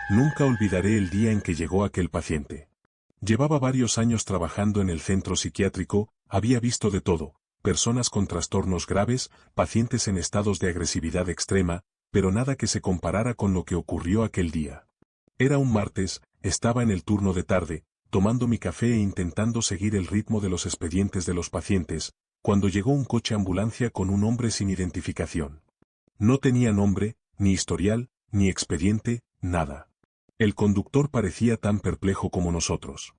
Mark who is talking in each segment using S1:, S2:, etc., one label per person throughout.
S1: Nunca olvidaré el día en que llegó aquel paciente. Llevaba varios años trabajando en el centro psiquiátrico, había visto de todo, personas con trastornos graves, pacientes en estados de agresividad extrema, pero nada que se comparara con lo que ocurrió aquel día. Era un martes, estaba en el turno de tarde, tomando mi café e intentando seguir el ritmo de los expedientes de los pacientes, cuando llegó un coche ambulancia con un hombre sin identificación. No tenía nombre, ni historial, ni expediente, nada. El conductor parecía tan perplejo como nosotros.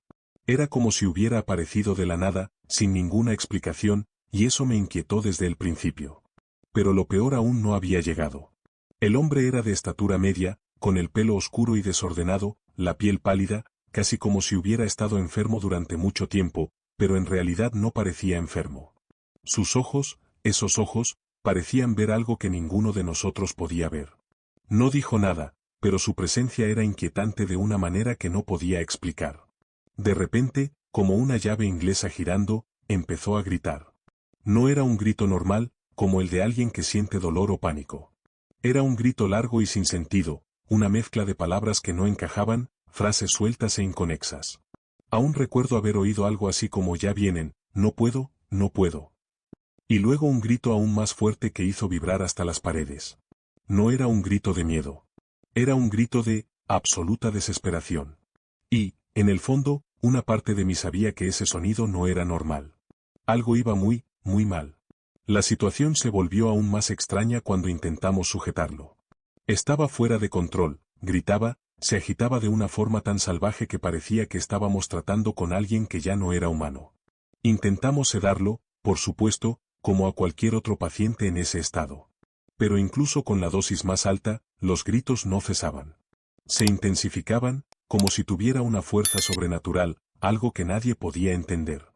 S1: Era como si hubiera aparecido de la nada, sin ninguna explicación, y eso me inquietó desde el principio. Pero lo peor aún no había llegado. El hombre era de estatura media, con el pelo oscuro y desordenado, la piel pálida, casi como si hubiera estado enfermo durante mucho tiempo, pero en realidad no parecía enfermo. Sus ojos, esos ojos, parecían ver algo que ninguno de nosotros podía ver. No dijo nada, pero su presencia era inquietante de una manera que no podía explicar. De repente, como una llave inglesa girando, empezó a gritar. No era un grito normal, como el de alguien que siente dolor o pánico. Era un grito largo y sin sentido, una mezcla de palabras que no encajaban, frases sueltas e inconexas. Aún recuerdo haber oído algo así como ya vienen, no puedo, no puedo. Y luego un grito aún más fuerte que hizo vibrar hasta las paredes. No era un grito de miedo. Era un grito de absoluta desesperación. Y, en el fondo, una parte de mí sabía que ese sonido no era normal. Algo iba muy, muy mal. La situación se volvió aún más extraña cuando intentamos sujetarlo. Estaba fuera de control, gritaba, se agitaba de una forma tan salvaje que parecía que estábamos tratando con alguien que ya no era humano. Intentamos sedarlo, por supuesto, como a cualquier otro paciente en ese estado. Pero incluso con la dosis más alta, los gritos no cesaban. Se intensificaban, como si tuviera una fuerza sobrenatural, algo que nadie podía entender.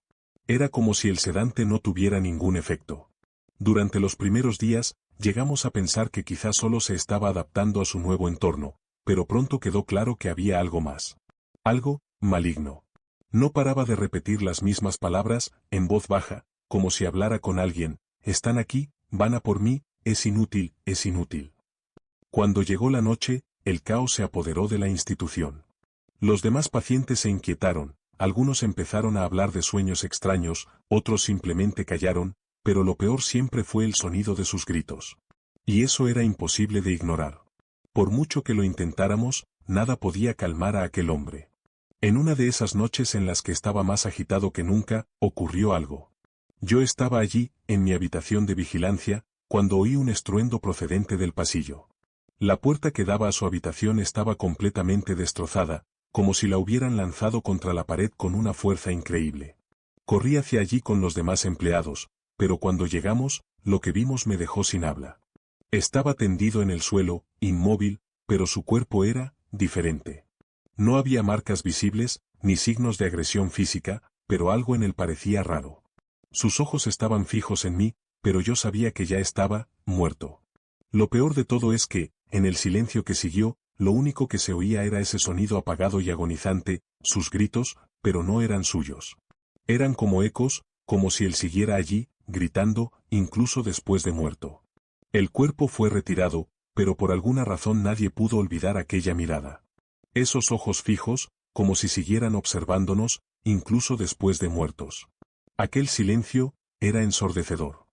S1: Era como si el sedante no tuviera ningún efecto. Durante los primeros días, llegamos a pensar que quizás solo se estaba adaptando a su nuevo entorno, pero pronto quedó claro que había algo más. Algo maligno. No paraba de repetir las mismas palabras, en voz baja, como si hablara con alguien: están aquí, van a por mí, es inútil, es inútil. Cuando llegó la noche, el caos se apoderó de la institución. Los demás pacientes se inquietaron, algunos empezaron a hablar de sueños extraños, otros simplemente callaron, pero lo peor siempre fue el sonido de sus gritos. Y eso era imposible de ignorar. Por mucho que lo intentáramos, nada podía calmar a aquel hombre. En una de esas noches en las que estaba más agitado que nunca, ocurrió algo. Yo estaba allí, en mi habitación de vigilancia, cuando oí un estruendo procedente del pasillo. La puerta que daba a su habitación estaba completamente destrozada, como si la hubieran lanzado contra la pared con una fuerza increíble. Corrí hacia allí con los demás empleados, pero cuando llegamos, lo que vimos me dejó sin habla. Estaba tendido en el suelo, inmóvil, pero su cuerpo era diferente. No había marcas visibles, ni signos de agresión física, pero algo en él parecía raro. Sus ojos estaban fijos en mí, pero yo sabía que ya estaba muerto. Lo peor de todo es que, en el silencio que siguió, lo único que se oía era ese sonido apagado y agonizante, sus gritos, pero no eran suyos. Eran como ecos, como si él siguiera allí, gritando, incluso después de muerto. El cuerpo fue retirado, pero por alguna razón nadie pudo olvidar aquella mirada. Esos ojos fijos, como si siguieran observándonos, incluso después de muertos. Aquel silencio, era ensordecedor.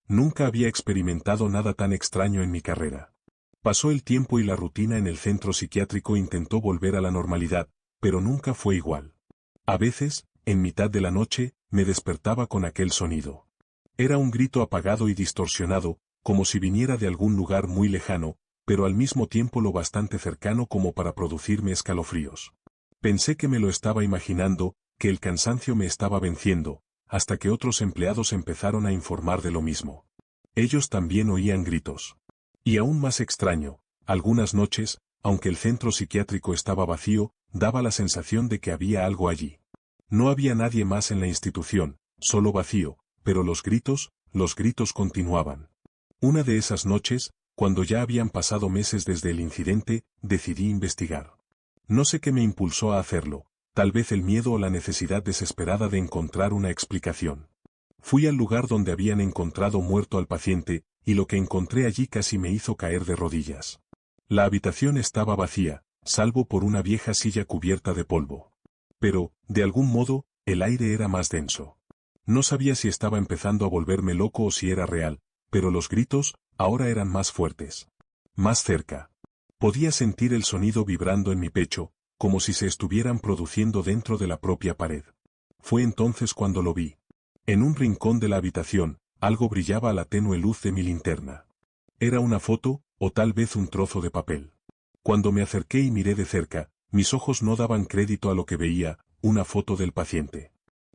S1: Nunca había experimentado nada tan extraño en mi carrera. Pasó el tiempo y la rutina en el centro psiquiátrico intentó volver a la normalidad, pero nunca fue igual. A veces, en mitad de la noche, me despertaba con aquel sonido. Era un grito apagado y distorsionado, como si viniera de algún lugar muy lejano, pero al mismo tiempo lo bastante cercano como para producirme escalofríos. Pensé que me lo estaba imaginando, que el cansancio me estaba venciendo, hasta que otros empleados empezaron a informar de lo mismo. Ellos también oían gritos. Y aún más extraño, algunas noches, aunque el centro psiquiátrico estaba vacío, daba la sensación de que había algo allí. No había nadie más en la institución, solo vacío, pero los gritos continuaban. Una de esas noches, cuando ya habían pasado meses desde el incidente, decidí investigar. No sé qué me impulsó a hacerlo, tal vez el miedo o la necesidad desesperada de encontrar una explicación. Fui al lugar donde habían encontrado muerto al paciente, y lo que encontré allí casi me hizo caer de rodillas. La habitación estaba vacía, salvo por una vieja silla cubierta de polvo. Pero, de algún modo, el aire era más denso. No sabía si estaba empezando a volverme loco o si era real, pero los gritos, ahora eran más fuertes. Más cerca. Podía sentir el sonido vibrando en mi pecho, como si se estuvieran produciendo dentro de la propia pared. Fue entonces cuando lo vi. En un rincón de la habitación, algo brillaba a la tenue luz de mi linterna. Era una foto, o tal vez un trozo de papel. Cuando me acerqué y miré de cerca, mis ojos no daban crédito a lo que veía, una foto del paciente.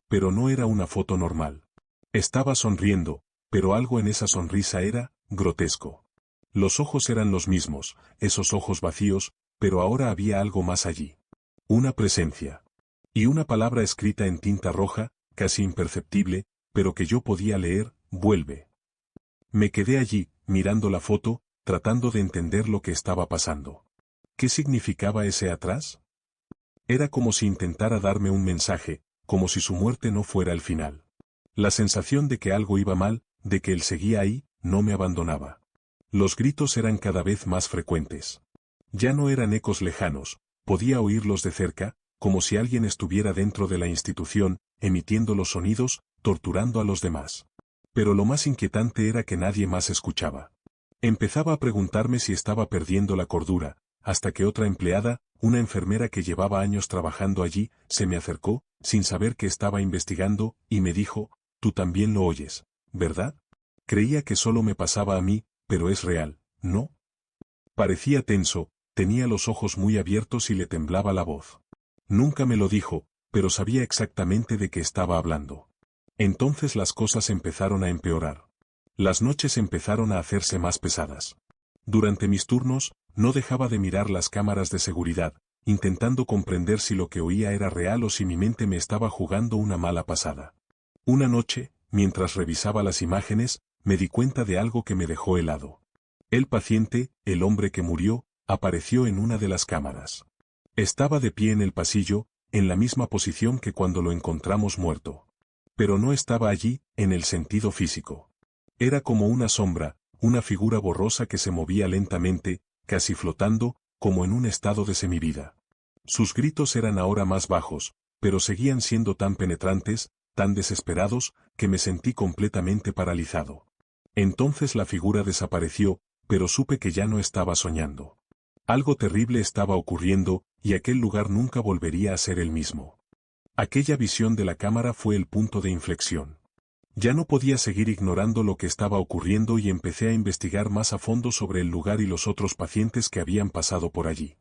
S1: Pero no era una foto normal. Estaba sonriendo, pero algo en esa sonrisa era grotesco. Los ojos eran los mismos, esos ojos vacíos, pero ahora había algo más allí. Una presencia. Y una palabra escrita en tinta roja, casi imperceptible, pero que yo podía leer: vuelve. Me quedé allí, mirando la foto, tratando de entender lo que estaba pasando. ¿Qué significaba ese atrás? Era como si intentara darme un mensaje, como si su muerte no fuera el final. La sensación de que algo iba mal, de que él seguía ahí, no me abandonaba. Los gritos eran cada vez más frecuentes. Ya no eran ecos lejanos, podía oírlos de cerca, como si alguien estuviera dentro de la institución, emitiendo los sonidos, torturando a los demás. Pero lo más inquietante era que nadie más escuchaba. Empezaba a preguntarme si estaba perdiendo la cordura, hasta que otra empleada, una enfermera que llevaba años trabajando allí, se me acercó, sin saber que estaba investigando, y me dijo: «Tú también lo oyes, ¿verdad? Creía que solo me pasaba a mí, pero es real, ¿no?». Parecía tenso, tenía los ojos muy abiertos y le temblaba la voz. Nunca me lo dijo, pero sabía exactamente de qué estaba hablando. Entonces las cosas empezaron a empeorar. Las noches empezaron a hacerse más pesadas. Durante mis turnos, no dejaba de mirar las cámaras de seguridad, intentando comprender si lo que oía era real o si mi mente me estaba jugando una mala pasada. Una noche, mientras revisaba las imágenes, me di cuenta de algo que me dejó helado. El paciente, el hombre que murió, apareció en una de las cámaras. Estaba de pie en el pasillo, en la misma posición que cuando lo encontramos muerto. Pero no estaba allí, en el sentido físico. Era como una sombra, una figura borrosa que se movía lentamente, casi flotando, como en un estado de semivida. Sus gritos eran ahora más bajos, pero seguían siendo tan penetrantes, tan desesperados, que me sentí completamente paralizado. Entonces la figura desapareció, pero supe que ya no estaba soñando. Algo terrible estaba ocurriendo, y aquel lugar nunca volvería a ser el mismo. Aquella visión de la cámara fue el punto de inflexión. Ya no podía seguir ignorando lo que estaba ocurriendo y empecé a investigar más a fondo sobre el lugar y los otros pacientes que habían pasado por allí.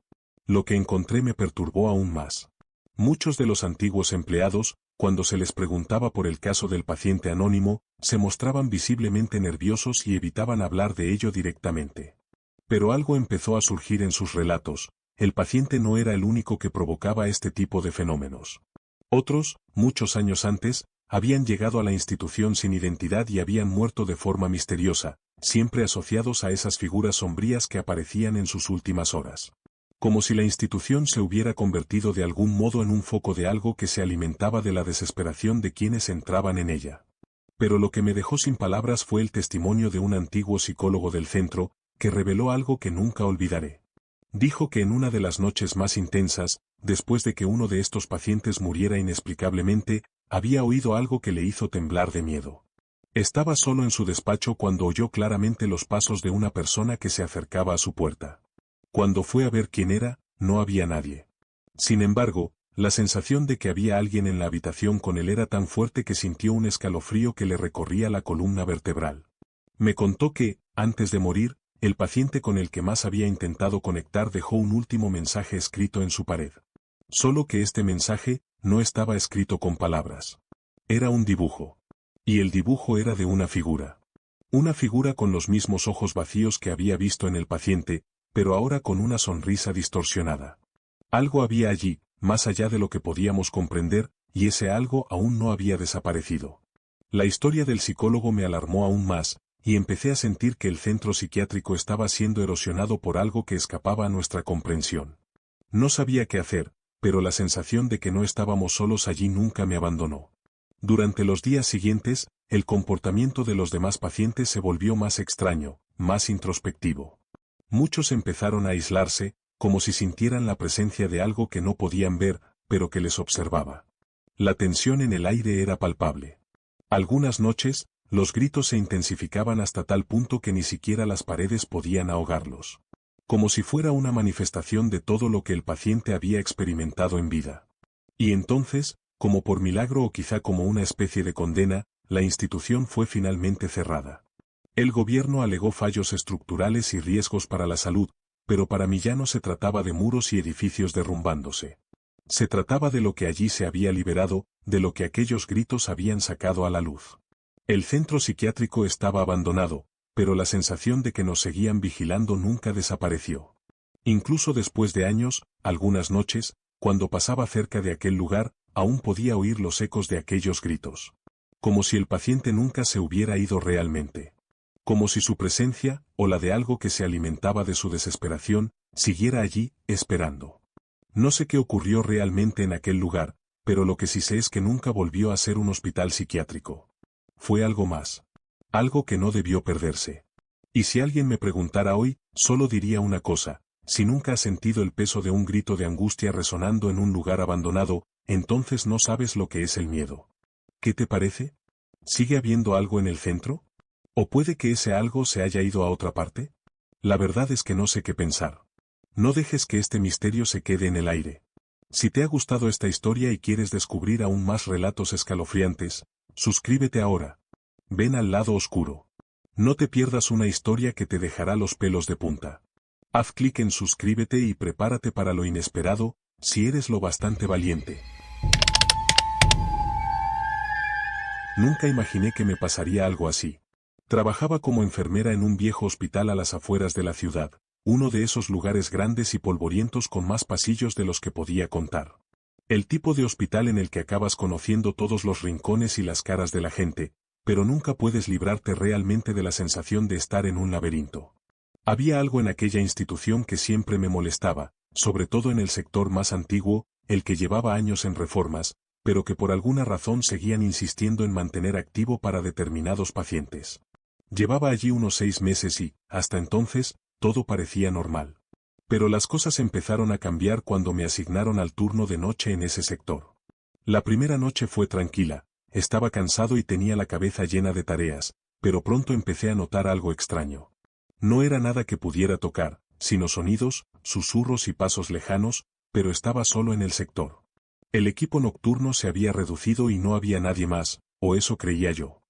S1: Lo que encontré me perturbó aún más. Muchos de los antiguos empleados, cuando se les preguntaba por el caso del paciente anónimo, se mostraban visiblemente nerviosos y evitaban hablar de ello directamente. Pero algo empezó a surgir en sus relatos: el paciente no era el único que provocaba este tipo de fenómenos. Otros, muchos años antes, habían llegado a la institución sin identidad y habían muerto de forma misteriosa, siempre asociados a esas figuras sombrías que aparecían en sus últimas horas. Como si la institución se hubiera convertido de algún modo en un foco de algo que se alimentaba de la desesperación de quienes entraban en ella. Pero lo que me dejó sin palabras fue el testimonio de un antiguo psicólogo del centro, que reveló algo que nunca olvidaré. Dijo que en una de las noches más intensas, después de que uno de estos pacientes muriera inexplicablemente, había oído algo que le hizo temblar de miedo. Estaba solo en su despacho cuando oyó claramente los pasos de una persona que se acercaba a su puerta. Cuando fue a ver quién era, no había nadie. Sin embargo, la sensación de que había alguien en la habitación con él era tan fuerte que sintió un escalofrío que le recorría la columna vertebral. Me contó que, antes de morir, el paciente con el que más había intentado conectar dejó un último mensaje escrito en su pared. Solo que este mensaje no estaba escrito con palabras. Era un dibujo. Y el dibujo era de una figura. Una figura con los mismos ojos vacíos que había visto en el paciente, pero ahora con una sonrisa distorsionada. Algo había allí, más allá de lo que podíamos comprender, y ese algo aún no había desaparecido. La historia del psicólogo me alarmó aún más, y empecé a sentir que el centro psiquiátrico estaba siendo erosionado por algo que escapaba a nuestra comprensión. No sabía qué hacer, pero la sensación de que no estábamos solos allí nunca me abandonó. Durante los días siguientes, el comportamiento de los demás pacientes se volvió más extraño, más introspectivo. Muchos empezaron a aislarse, como si sintieran la presencia de algo que no podían ver, pero que les observaba. La tensión en el aire era palpable. Algunas noches, los gritos se intensificaban hasta tal punto que ni siquiera las paredes podían ahogarlos. Como si fuera una manifestación de todo lo que el paciente había experimentado en vida. Y entonces, como por milagro o quizá como una especie de condena, la institución fue finalmente cerrada. El gobierno alegó fallos estructurales y riesgos para la salud, pero para mí ya no se trataba de muros y edificios derrumbándose. Se trataba de lo que allí se había liberado, de lo que aquellos gritos habían sacado a la luz. El centro psiquiátrico estaba abandonado, pero la sensación de que nos seguían vigilando nunca desapareció. Incluso después de años, algunas noches, cuando pasaba cerca de aquel lugar, aún podía oír los ecos de aquellos gritos. Como si el paciente nunca se hubiera ido realmente. Como si su presencia, o la de algo que se alimentaba de su desesperación, siguiera allí, esperando. No sé qué ocurrió realmente en aquel lugar, pero lo que sí sé es que nunca volvió a ser un hospital psiquiátrico. Fue algo más. Algo que no debió perderse. Y si alguien me preguntara hoy, solo diría una cosa: si nunca has sentido el peso de un grito de angustia resonando en un lugar abandonado, entonces no sabes lo que es el miedo. ¿Qué te parece? ¿Sigue habiendo algo en el centro? ¿O puede que ese algo se haya ido a otra parte? La verdad es que no sé qué pensar. No dejes que este misterio se quede en el aire. Si te ha gustado esta historia y quieres descubrir aún más relatos escalofriantes, suscríbete ahora. Ven al lado oscuro. No te pierdas una historia que te dejará los pelos de punta. Haz clic en suscríbete y prepárate para lo inesperado, si eres lo bastante valiente. Nunca imaginé que me pasaría algo así. Trabajaba como enfermera en un viejo hospital a las afueras de la ciudad, uno de esos lugares grandes y polvorientos con más pasillos de los que podía contar. El tipo de hospital en el que acabas conociendo todos los rincones y las caras de la gente, pero nunca puedes librarte realmente de la sensación de estar en un laberinto. Había algo en aquella institución que siempre me molestaba, sobre todo en el sector más antiguo, el que llevaba años en reformas, pero que por alguna razón seguían insistiendo en mantener activo para determinados pacientes. Llevaba allí unos 6 meses y, hasta entonces, todo parecía normal. Pero las cosas empezaron a cambiar cuando me asignaron al turno de noche en ese sector. La primera noche fue tranquila, estaba cansado y tenía la cabeza llena de tareas, pero pronto empecé a notar algo extraño. No era nada que pudiera tocar, sino sonidos, susurros y pasos lejanos, pero estaba solo en el sector. El equipo nocturno se había reducido y no había nadie más, o eso creía yo.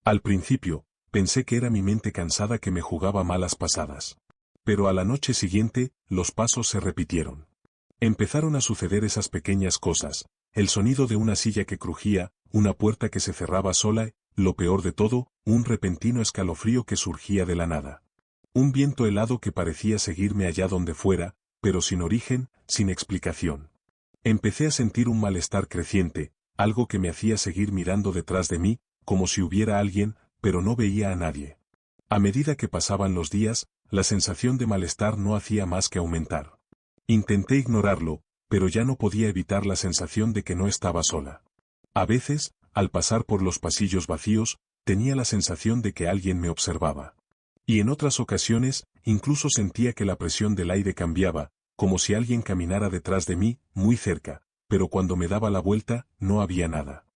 S1: Al principio, pensé que era mi mente cansada que me jugaba malas pasadas. Pero a la noche siguiente, los pasos se repitieron. Empezaron a suceder esas pequeñas cosas, el sonido de una silla que crujía, una puerta que se cerraba sola, lo peor de todo, un repentino escalofrío que surgía de la nada. Un viento helado que parecía seguirme allá donde fuera, pero sin origen, sin explicación. Empecé a sentir un malestar creciente, algo que me hacía seguir mirando detrás de mí, como si hubiera alguien, pero no veía a nadie. A medida que pasaban los días, la sensación de malestar no hacía más que aumentar. Intenté ignorarlo, pero ya no podía evitar la sensación de que no estaba sola. A veces, al pasar por los pasillos vacíos, tenía la sensación de que alguien me observaba. Y en otras ocasiones, incluso sentía que la presión del aire cambiaba, como si alguien caminara detrás de mí, muy cerca, pero cuando me daba la vuelta, no había nada.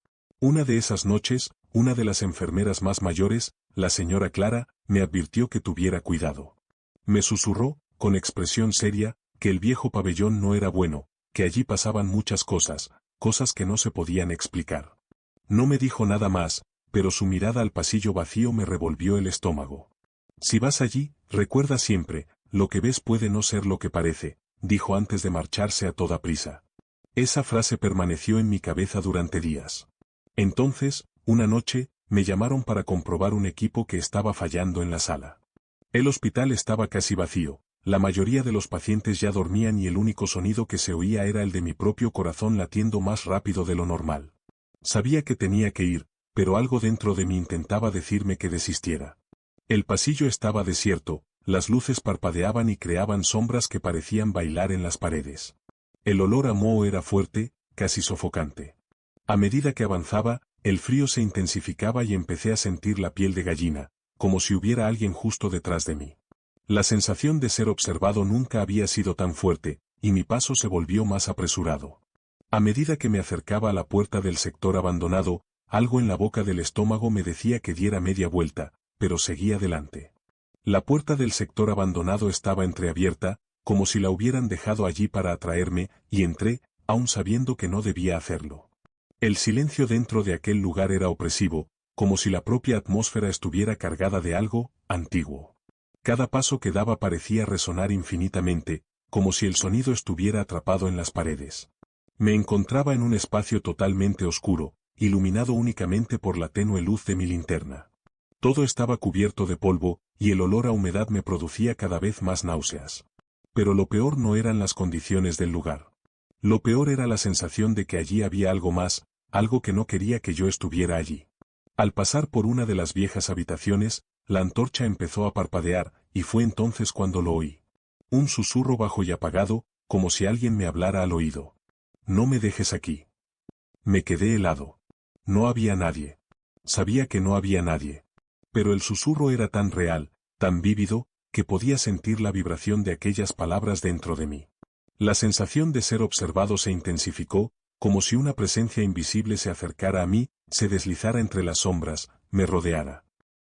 S1: Una de esas noches, una de las enfermeras más mayores, la señora Clara, me advirtió que tuviera cuidado. Me susurró, con expresión seria, que el viejo pabellón no era bueno, que allí pasaban muchas cosas, cosas que no se podían explicar. No me dijo nada más, pero su mirada al pasillo vacío me revolvió el estómago. Si vas allí, recuerda siempre, lo que ves puede no ser lo que parece, dijo antes de marcharse a toda prisa. Esa frase permaneció en mi cabeza durante días. Entonces, una noche, me llamaron para comprobar un equipo que estaba fallando en la sala. El hospital estaba casi vacío, la mayoría de los pacientes ya dormían y el único sonido que se oía era el de mi propio corazón latiendo más rápido de lo normal. Sabía que tenía que ir, pero algo dentro de mí intentaba decirme que desistiera. El pasillo estaba desierto, las luces parpadeaban y creaban sombras que parecían bailar en las paredes. El olor a moho era fuerte, casi sofocante. A medida que avanzaba, el frío se intensificaba y empecé a sentir la piel de gallina, como si hubiera alguien justo detrás de mí. La sensación de ser observado nunca había sido tan fuerte, y mi paso se volvió más apresurado. A medida que me acercaba a la puerta del sector abandonado, algo en la boca del estómago me decía que diera media vuelta, pero seguí adelante. La puerta del sector abandonado estaba entreabierta, como si la hubieran dejado allí para atraerme, y entré, aun sabiendo que no debía hacerlo. El silencio dentro de aquel lugar era opresivo, como si la propia atmósfera estuviera cargada de algo antiguo. Cada paso que daba parecía resonar infinitamente, como si el sonido estuviera atrapado en las paredes. Me encontraba en un espacio totalmente oscuro, iluminado únicamente por la tenue luz de mi linterna. Todo estaba cubierto de polvo, y el olor a humedad me producía cada vez más náuseas. Pero lo peor no eran las condiciones del lugar. Lo peor era la sensación de que allí había algo más, algo que no quería que yo estuviera allí. Al pasar por una de las viejas habitaciones, la antorcha empezó a parpadear, y fue entonces cuando lo oí. Un susurro bajo y apagado, como si alguien me hablara al oído. «No me dejes aquí». Me quedé helado. No había nadie. Sabía que no había nadie. Pero el susurro era tan real, tan vívido, que podía sentir la vibración de aquellas palabras dentro de mí. La sensación de ser observado se intensificó, como si una presencia invisible se acercara a mí, se deslizara entre las sombras, me rodeara.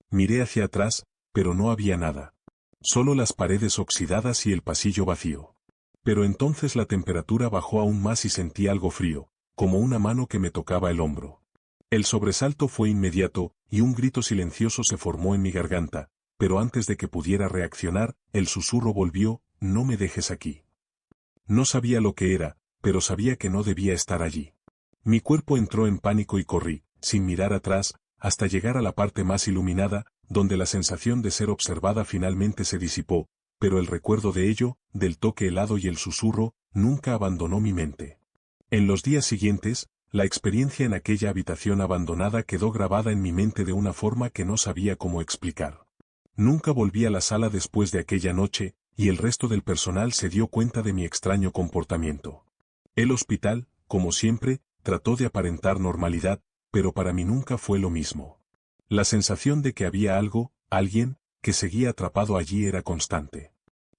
S1: Miré hacia atrás, pero no había nada. Solo las paredes oxidadas y el pasillo vacío. Pero entonces la temperatura bajó aún más y sentí algo frío, como una mano que me tocaba el hombro. El sobresalto fue inmediato, y un grito silencioso se formó en mi garganta, pero antes de que pudiera reaccionar, el susurro volvió: «No me dejes aquí». No sabía lo que era, pero sabía que no debía estar allí. Mi cuerpo entró en pánico y corrí, sin mirar atrás, hasta llegar a la parte más iluminada, donde la sensación de ser observada finalmente se disipó, pero el recuerdo de ello, del toque helado y el susurro, nunca abandonó mi mente. En los días siguientes, la experiencia en aquella habitación abandonada quedó grabada en mi mente de una forma que no sabía cómo explicar. Nunca volví a la sala después de aquella noche, y el resto del personal se dio cuenta de mi extraño comportamiento. El hospital, como siempre, trató de aparentar normalidad, pero para mí nunca fue lo mismo. La sensación de que había algo, alguien, que seguía atrapado allí era constante.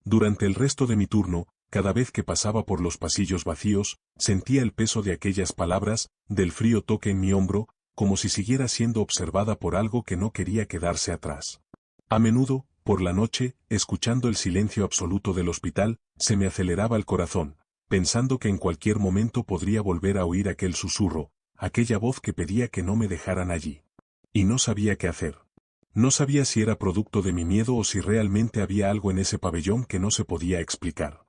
S1: Durante el resto de mi turno, cada vez que pasaba por los pasillos vacíos, sentía el peso de aquellas palabras, del frío toque en mi hombro, como si siguiera siendo observada por algo que no quería quedarse atrás. A menudo, por la noche, escuchando el silencio absoluto del hospital, se me aceleraba el corazón, pensando que en cualquier momento podría volver a oír aquel susurro, aquella voz que pedía que no me dejaran allí. Y no sabía qué hacer. No sabía si era producto de mi miedo o si realmente había algo en ese pabellón que no se podía explicar.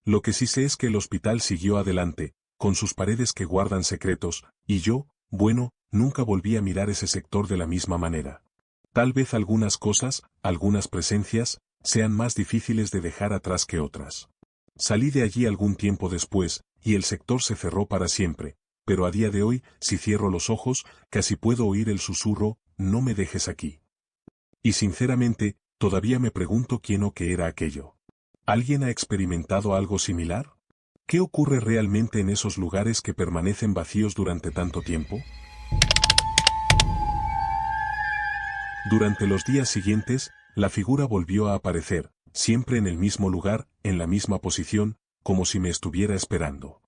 S1: Lo que sí sé es que el hospital siguió adelante, con sus paredes que guardan secretos, y yo, bueno, nunca volví a mirar ese sector de la misma manera. Tal vez algunas cosas, algunas presencias, sean más difíciles de dejar atrás que otras. Salí de allí algún tiempo después, y el sector se cerró para siempre, pero a día de hoy, si cierro los ojos, casi puedo oír el susurro: «No me dejes aquí». Y sinceramente, todavía me pregunto quién o qué era aquello. ¿Alguien ha experimentado algo similar? ¿Qué ocurre realmente en esos lugares que permanecen vacíos durante tanto tiempo? Durante los días siguientes, la figura volvió a aparecer, siempre en el mismo lugar, en la misma posición, como si me estuviera esperando.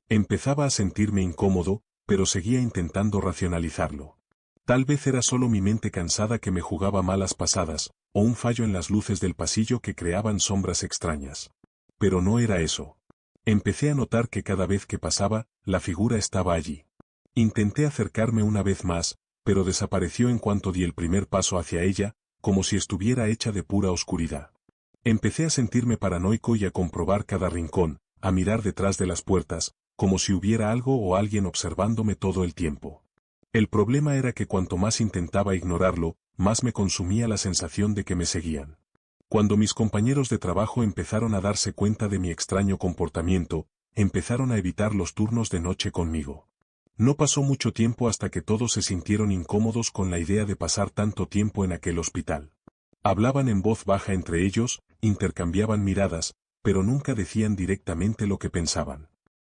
S1: Empezaba a sentirme incómodo, pero seguía intentando racionalizarlo. Tal vez era solo mi mente cansada que me jugaba malas pasadas, o un fallo en las luces del pasillo que creaban sombras extrañas. Pero no era eso. Empecé a notar que cada vez que pasaba, la figura estaba allí. Intenté acercarme una vez más, pero desapareció en cuanto di el primer paso hacia ella, como si estuviera hecha de pura oscuridad. Empecé a sentirme paranoico y a comprobar cada rincón, a mirar detrás de las puertas, como si hubiera algo o alguien observándome todo el tiempo. El problema era que cuanto más intentaba ignorarlo, más me consumía la sensación de que me seguían. Cuando mis compañeros de trabajo empezaron a darse cuenta de mi extraño comportamiento, empezaron a evitar los turnos de noche conmigo. No pasó mucho tiempo hasta que todos se sintieron incómodos con la idea de pasar tanto tiempo en aquel hospital. Hablaban en voz baja entre ellos, intercambiaban miradas, pero nunca decían directamente lo que pensaban.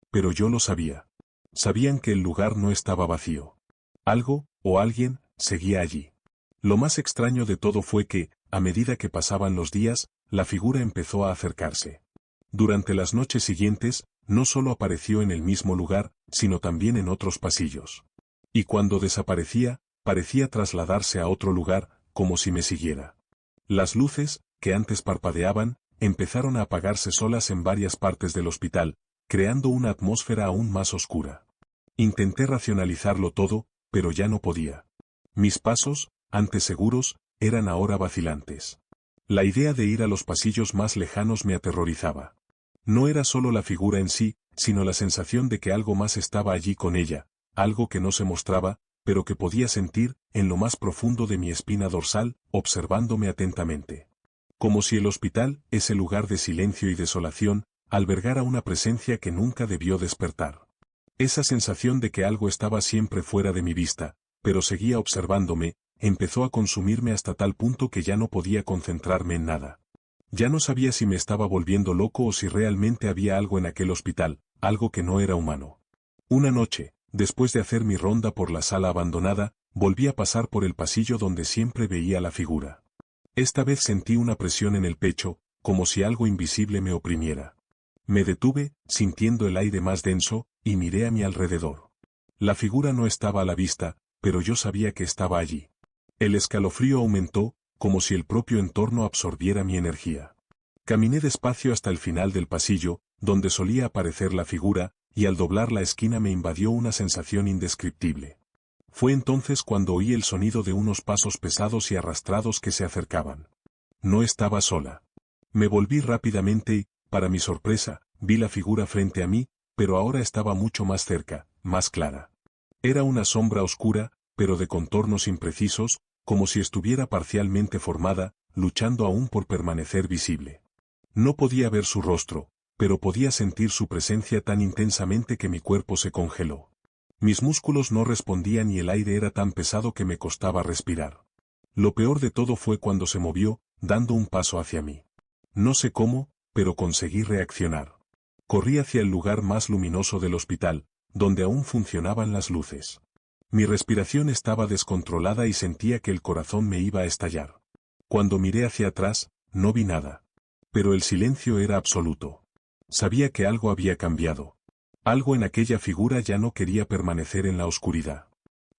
S1: Pero yo lo sabía. Sabían que el lugar no estaba vacío. Algo, o alguien, seguía allí. Lo más extraño de todo fue que, a medida que pasaban los días, la figura empezó a acercarse. Durante las noches siguientes, no solo apareció en el mismo lugar, sino también en otros pasillos. Y cuando desaparecía, parecía trasladarse a otro lugar, como si me siguiera. Las luces, que antes parpadeaban, empezaron a apagarse solas en varias partes del hospital, creando una atmósfera aún más oscura. Intenté racionalizarlo todo, pero ya no podía. Mis pasos, antes seguros, eran ahora vacilantes. La idea de ir a los pasillos más lejanos me aterrorizaba. No era solo la figura en sí, sino la sensación de que algo más estaba allí con ella, algo que no se mostraba, pero que podía sentir, en lo más profundo de mi espina dorsal, observándome atentamente. Como si el hospital, ese lugar de silencio y desolación, albergara una presencia que nunca debió despertar. Esa sensación de que algo estaba siempre fuera de mi vista, pero seguía observándome, empezó a consumirme hasta tal punto que ya no podía concentrarme en nada. Ya no sabía si me estaba volviendo loco o si realmente había algo en aquel hospital, algo que no era humano. Una noche, después de hacer mi ronda por la sala abandonada, volví a pasar por el pasillo donde siempre veía la figura. Esta vez sentí una presión en el pecho, como si algo invisible me oprimiera. Me detuve, sintiendo el aire más denso, y miré a mi alrededor. La figura no estaba a la vista, pero yo sabía que estaba allí. El escalofrío aumentó, como si el propio entorno absorbiera mi energía. Caminé despacio hasta el final del pasillo, donde solía aparecer la figura, y al doblar la esquina me invadió una sensación indescriptible. Fue entonces cuando oí el sonido de unos pasos pesados y arrastrados que se acercaban. No estaba sola. Me volví rápidamente y, para mi sorpresa, vi la figura frente a mí, pero ahora estaba mucho más cerca, más clara. Era una sombra oscura, pero de contornos imprecisos, como si estuviera parcialmente formada, luchando aún por permanecer visible. No podía ver su rostro, pero podía sentir su presencia tan intensamente que mi cuerpo se congeló. Mis músculos no respondían y el aire era tan pesado que me costaba respirar. Lo peor de todo fue cuando se movió, dando un paso hacia mí. No sé cómo, pero conseguí reaccionar. Corrí hacia el lugar más luminoso del hospital, donde aún funcionaban las luces. Mi respiración estaba descontrolada y sentía que el corazón me iba a estallar. Cuando miré hacia atrás, no vi nada. Pero el silencio era absoluto. Sabía que algo había cambiado. Algo en aquella figura ya no quería permanecer en la oscuridad.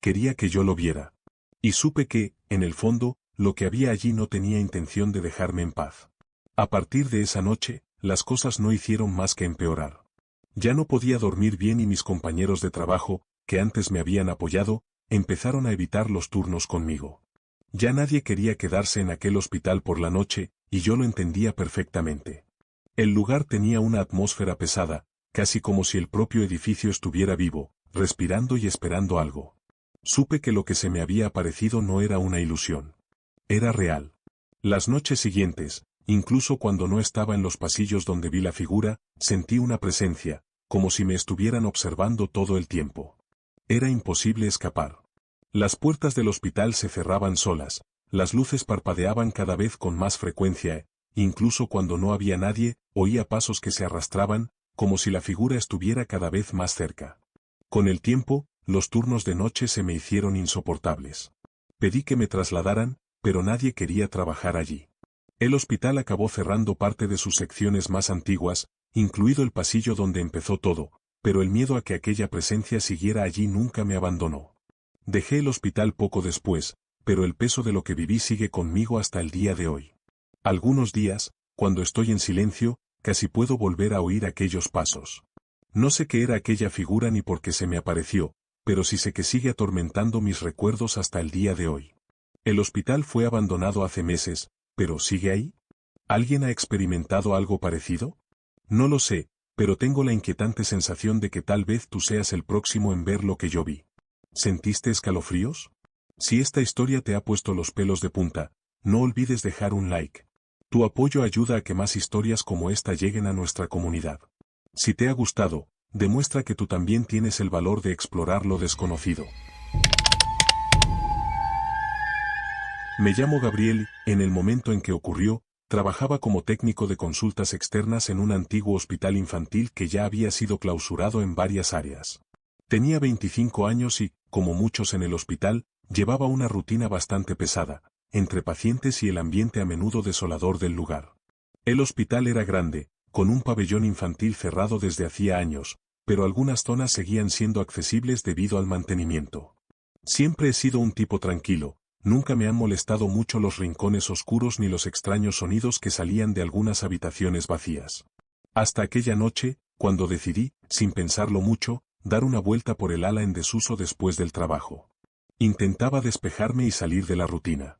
S1: Quería que yo lo viera. Y supe que, en el fondo, lo que había allí no tenía intención de dejarme en paz. A partir de esa noche, las cosas no hicieron más que empeorar. Ya no podía dormir bien y mis compañeros de trabajo, que antes me habían apoyado, empezaron a evitar los turnos conmigo. Ya nadie quería quedarse en aquel hospital por la noche, y yo lo entendía perfectamente. El lugar tenía una atmósfera pesada, casi como si el propio edificio estuviera vivo, respirando y esperando algo. Supe que lo que se me había aparecido no era una ilusión. Era real. Las noches siguientes, incluso cuando no estaba en los pasillos donde vi la figura, sentí una presencia, como si me estuvieran observando todo el tiempo. Era imposible escapar. Las puertas del hospital se cerraban solas, las luces parpadeaban cada vez con más frecuencia, incluso cuando no había nadie, oía pasos que se arrastraban, como si la figura estuviera cada vez más cerca. Con el tiempo, los turnos de noche se me hicieron insoportables. Pedí que me trasladaran, pero nadie quería trabajar allí. El hospital acabó cerrando parte de sus secciones más antiguas, incluido el pasillo donde empezó todo, pero el miedo a que aquella presencia siguiera allí nunca me abandonó. Dejé el hospital poco después, pero el peso de lo que viví sigue conmigo hasta el día de hoy. Algunos días, cuando estoy en silencio, casi puedo volver a oír aquellos pasos. No sé qué era aquella figura ni por qué se me apareció, pero sí sé que sigue atormentando mis recuerdos hasta el día de hoy. El hospital fue abandonado hace meses, pero ¿sigue ahí? ¿Alguien ha experimentado algo parecido? No lo sé, pero tengo la inquietante sensación de que tal vez tú seas el próximo en ver lo que yo vi. ¿Sentiste escalofríos? Si esta historia te ha puesto los pelos de punta, no olvides dejar un like. Tu apoyo ayuda a que más historias como esta lleguen a nuestra comunidad. Si te ha gustado, demuestra que tú también tienes el valor de explorar lo desconocido. Me llamo Gabriel, en el momento en que ocurrió, trabajaba como técnico de consultas externas en un antiguo hospital infantil que ya había sido clausurado en varias áreas. Tenía 25 años y, como muchos en el hospital, llevaba una rutina bastante pesada, entre pacientes y el ambiente a menudo desolador del lugar. El hospital era grande, con un pabellón infantil cerrado desde hacía años, pero algunas zonas seguían siendo accesibles debido al mantenimiento. Siempre he sido un tipo tranquilo, nunca me han molestado mucho los rincones oscuros ni los extraños sonidos que salían de algunas habitaciones vacías. Hasta aquella noche, cuando decidí, sin pensarlo mucho, dar una vuelta por el ala en desuso después del trabajo. Intentaba despejarme y salir de la rutina.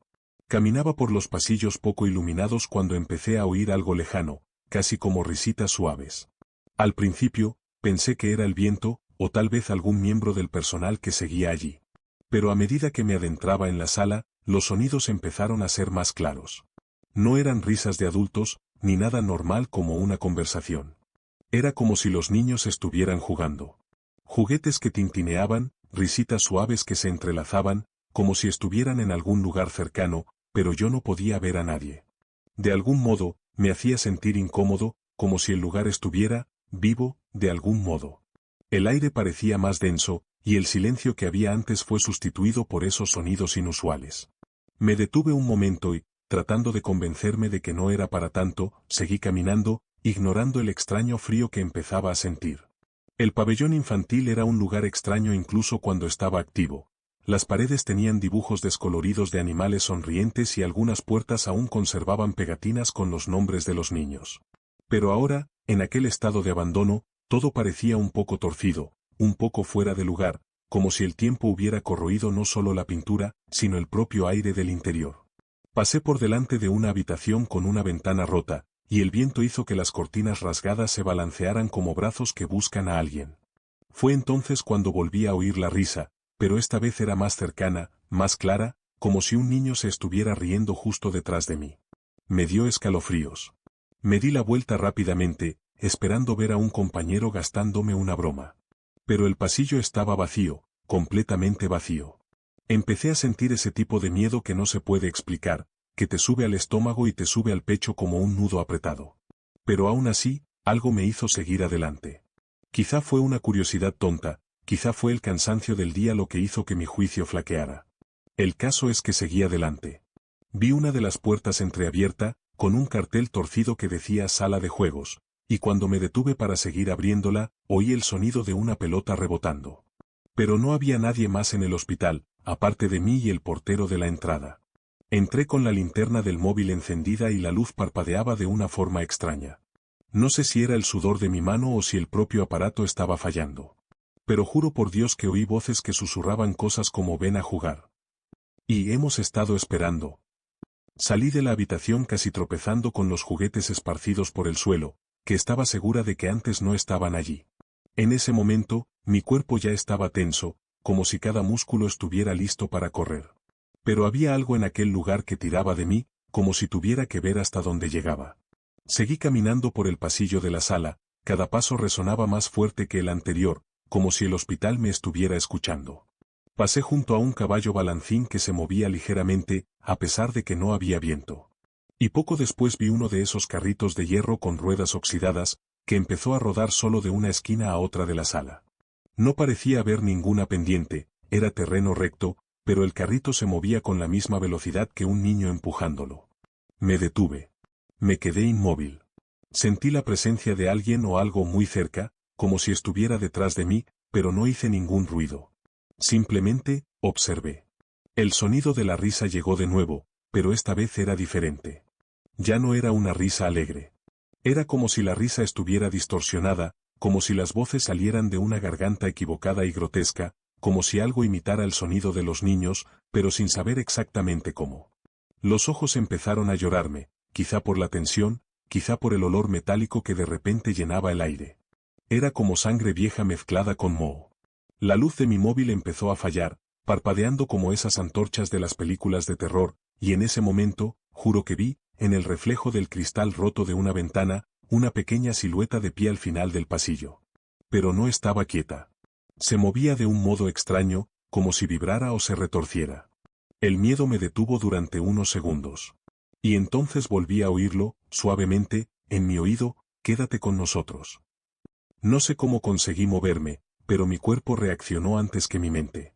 S1: Caminaba por los pasillos poco iluminados cuando empecé a oír algo lejano, casi como risitas suaves. Al principio, pensé que era el viento, o tal vez algún miembro del personal que seguía allí. Pero a medida que me adentraba en la sala, los sonidos empezaron a ser más claros. No eran risas de adultos, ni nada normal como una conversación. Era como si los niños estuvieran jugando. Juguetes que tintineaban, risitas suaves que se entrelazaban, como si estuvieran en algún lugar cercano, pero yo no podía ver a nadie. De algún modo, me hacía sentir incómodo, como si el lugar estuviera, vivo, de algún modo. El aire parecía más denso, y el silencio que había antes fue sustituido por esos sonidos inusuales. Me detuve un momento y, tratando de convencerme de que no era para tanto, seguí caminando, ignorando el extraño frío que empezaba a sentir. El pabellón infantil era un lugar extraño incluso cuando estaba activo. Las paredes tenían dibujos descoloridos de animales sonrientes y algunas puertas aún conservaban pegatinas con los nombres de los niños. Pero ahora, en aquel estado de abandono, todo parecía un poco torcido, un poco fuera de lugar, como si el tiempo hubiera corroído no solo la pintura, sino el propio aire del interior. Pasé por delante de una habitación con una ventana rota, y el viento hizo que las cortinas rasgadas se balancearan como brazos que buscan a alguien. Fue entonces cuando volví a oír la risa, pero esta vez era más cercana, más clara, como si un niño se estuviera riendo justo detrás de mí. Me dio escalofríos. Me di la vuelta rápidamente, esperando ver a un compañero gastándome una broma. Pero el pasillo estaba vacío, completamente vacío. Empecé a sentir ese tipo de miedo que no se puede explicar, que te sube al estómago y te sube al pecho como un nudo apretado. Pero aún así, algo me hizo seguir adelante. Quizá fue una curiosidad tonta, quizá fue el cansancio del día lo que hizo que mi juicio flaqueara. El caso es que seguí adelante. Vi una de las puertas entreabierta, con un cartel torcido que decía sala de juegos, y cuando me detuve para seguir abriéndola, oí el sonido de una pelota rebotando. Pero no había nadie más en el hospital, aparte de mí y el portero de la entrada. Entré con la linterna del móvil encendida y la luz parpadeaba de una forma extraña. No sé si era el sudor de mi mano o si el propio aparato estaba fallando. Pero juro por Dios que oí voces que susurraban cosas como ven a jugar. Y hemos estado esperando. Salí de la habitación casi tropezando con los juguetes esparcidos por el suelo, que estaba segura de que antes no estaban allí. En ese momento, mi cuerpo ya estaba tenso, como si cada músculo estuviera listo para correr. Pero había algo en aquel lugar que tiraba de mí, como si tuviera que ver hasta dónde llegaba. Seguí caminando por el pasillo de la sala, cada paso resonaba más fuerte que el anterior, como si el hospital me estuviera escuchando. Pasé junto a un caballo balancín que se movía ligeramente, a pesar de que no había viento. Y poco después vi uno de esos carritos de hierro con ruedas oxidadas, que empezó a rodar solo de una esquina a otra de la sala. No parecía haber ninguna pendiente, era terreno recto, pero el carrito se movía con la misma velocidad que un niño empujándolo. Me detuve. Me quedé inmóvil. Sentí la presencia de alguien o algo muy cerca, como si estuviera detrás de mí, pero no hice ningún ruido. Simplemente, observé. El sonido de la risa llegó de nuevo, pero esta vez era diferente. Ya no era una risa alegre. Era como si la risa estuviera distorsionada, como si las voces salieran de una garganta equivocada y grotesca, como si algo imitara el sonido de los niños, pero sin saber exactamente cómo. Los ojos empezaron a llorarme, quizá por la tensión, quizá por el olor metálico que de repente llenaba el aire. Era como sangre vieja mezclada con moho. La luz de mi móvil empezó a fallar, parpadeando como esas antorchas de las películas de terror, y en ese momento, juro que vi, en el reflejo del cristal roto de una ventana, una pequeña silueta de pie al final del pasillo. Pero no estaba quieta. Se movía de un modo extraño, como si vibrara o se retorciera. El miedo me detuvo durante unos segundos. Y entonces volví a oírlo, suavemente, en mi oído, quédate con nosotros. No sé cómo conseguí moverme, pero mi cuerpo reaccionó antes que mi mente.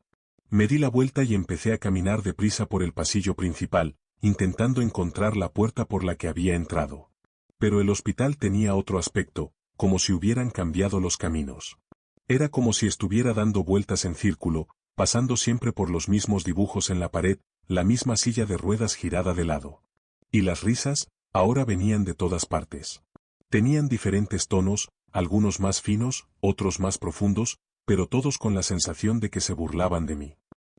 S1: Me di la vuelta y empecé a caminar deprisa por el pasillo principal, intentando encontrar la puerta por la que había entrado. Pero el hospital tenía otro aspecto, como si hubieran cambiado los caminos. Era como si estuviera dando vueltas en círculo, pasando siempre por los mismos dibujos en la pared, la misma silla de ruedas girada de lado. Y las risas, ahora venían de todas partes. Tenían diferentes tonos, algunos más finos, otros más profundos, pero todos con la sensación de que se burlaban de mí.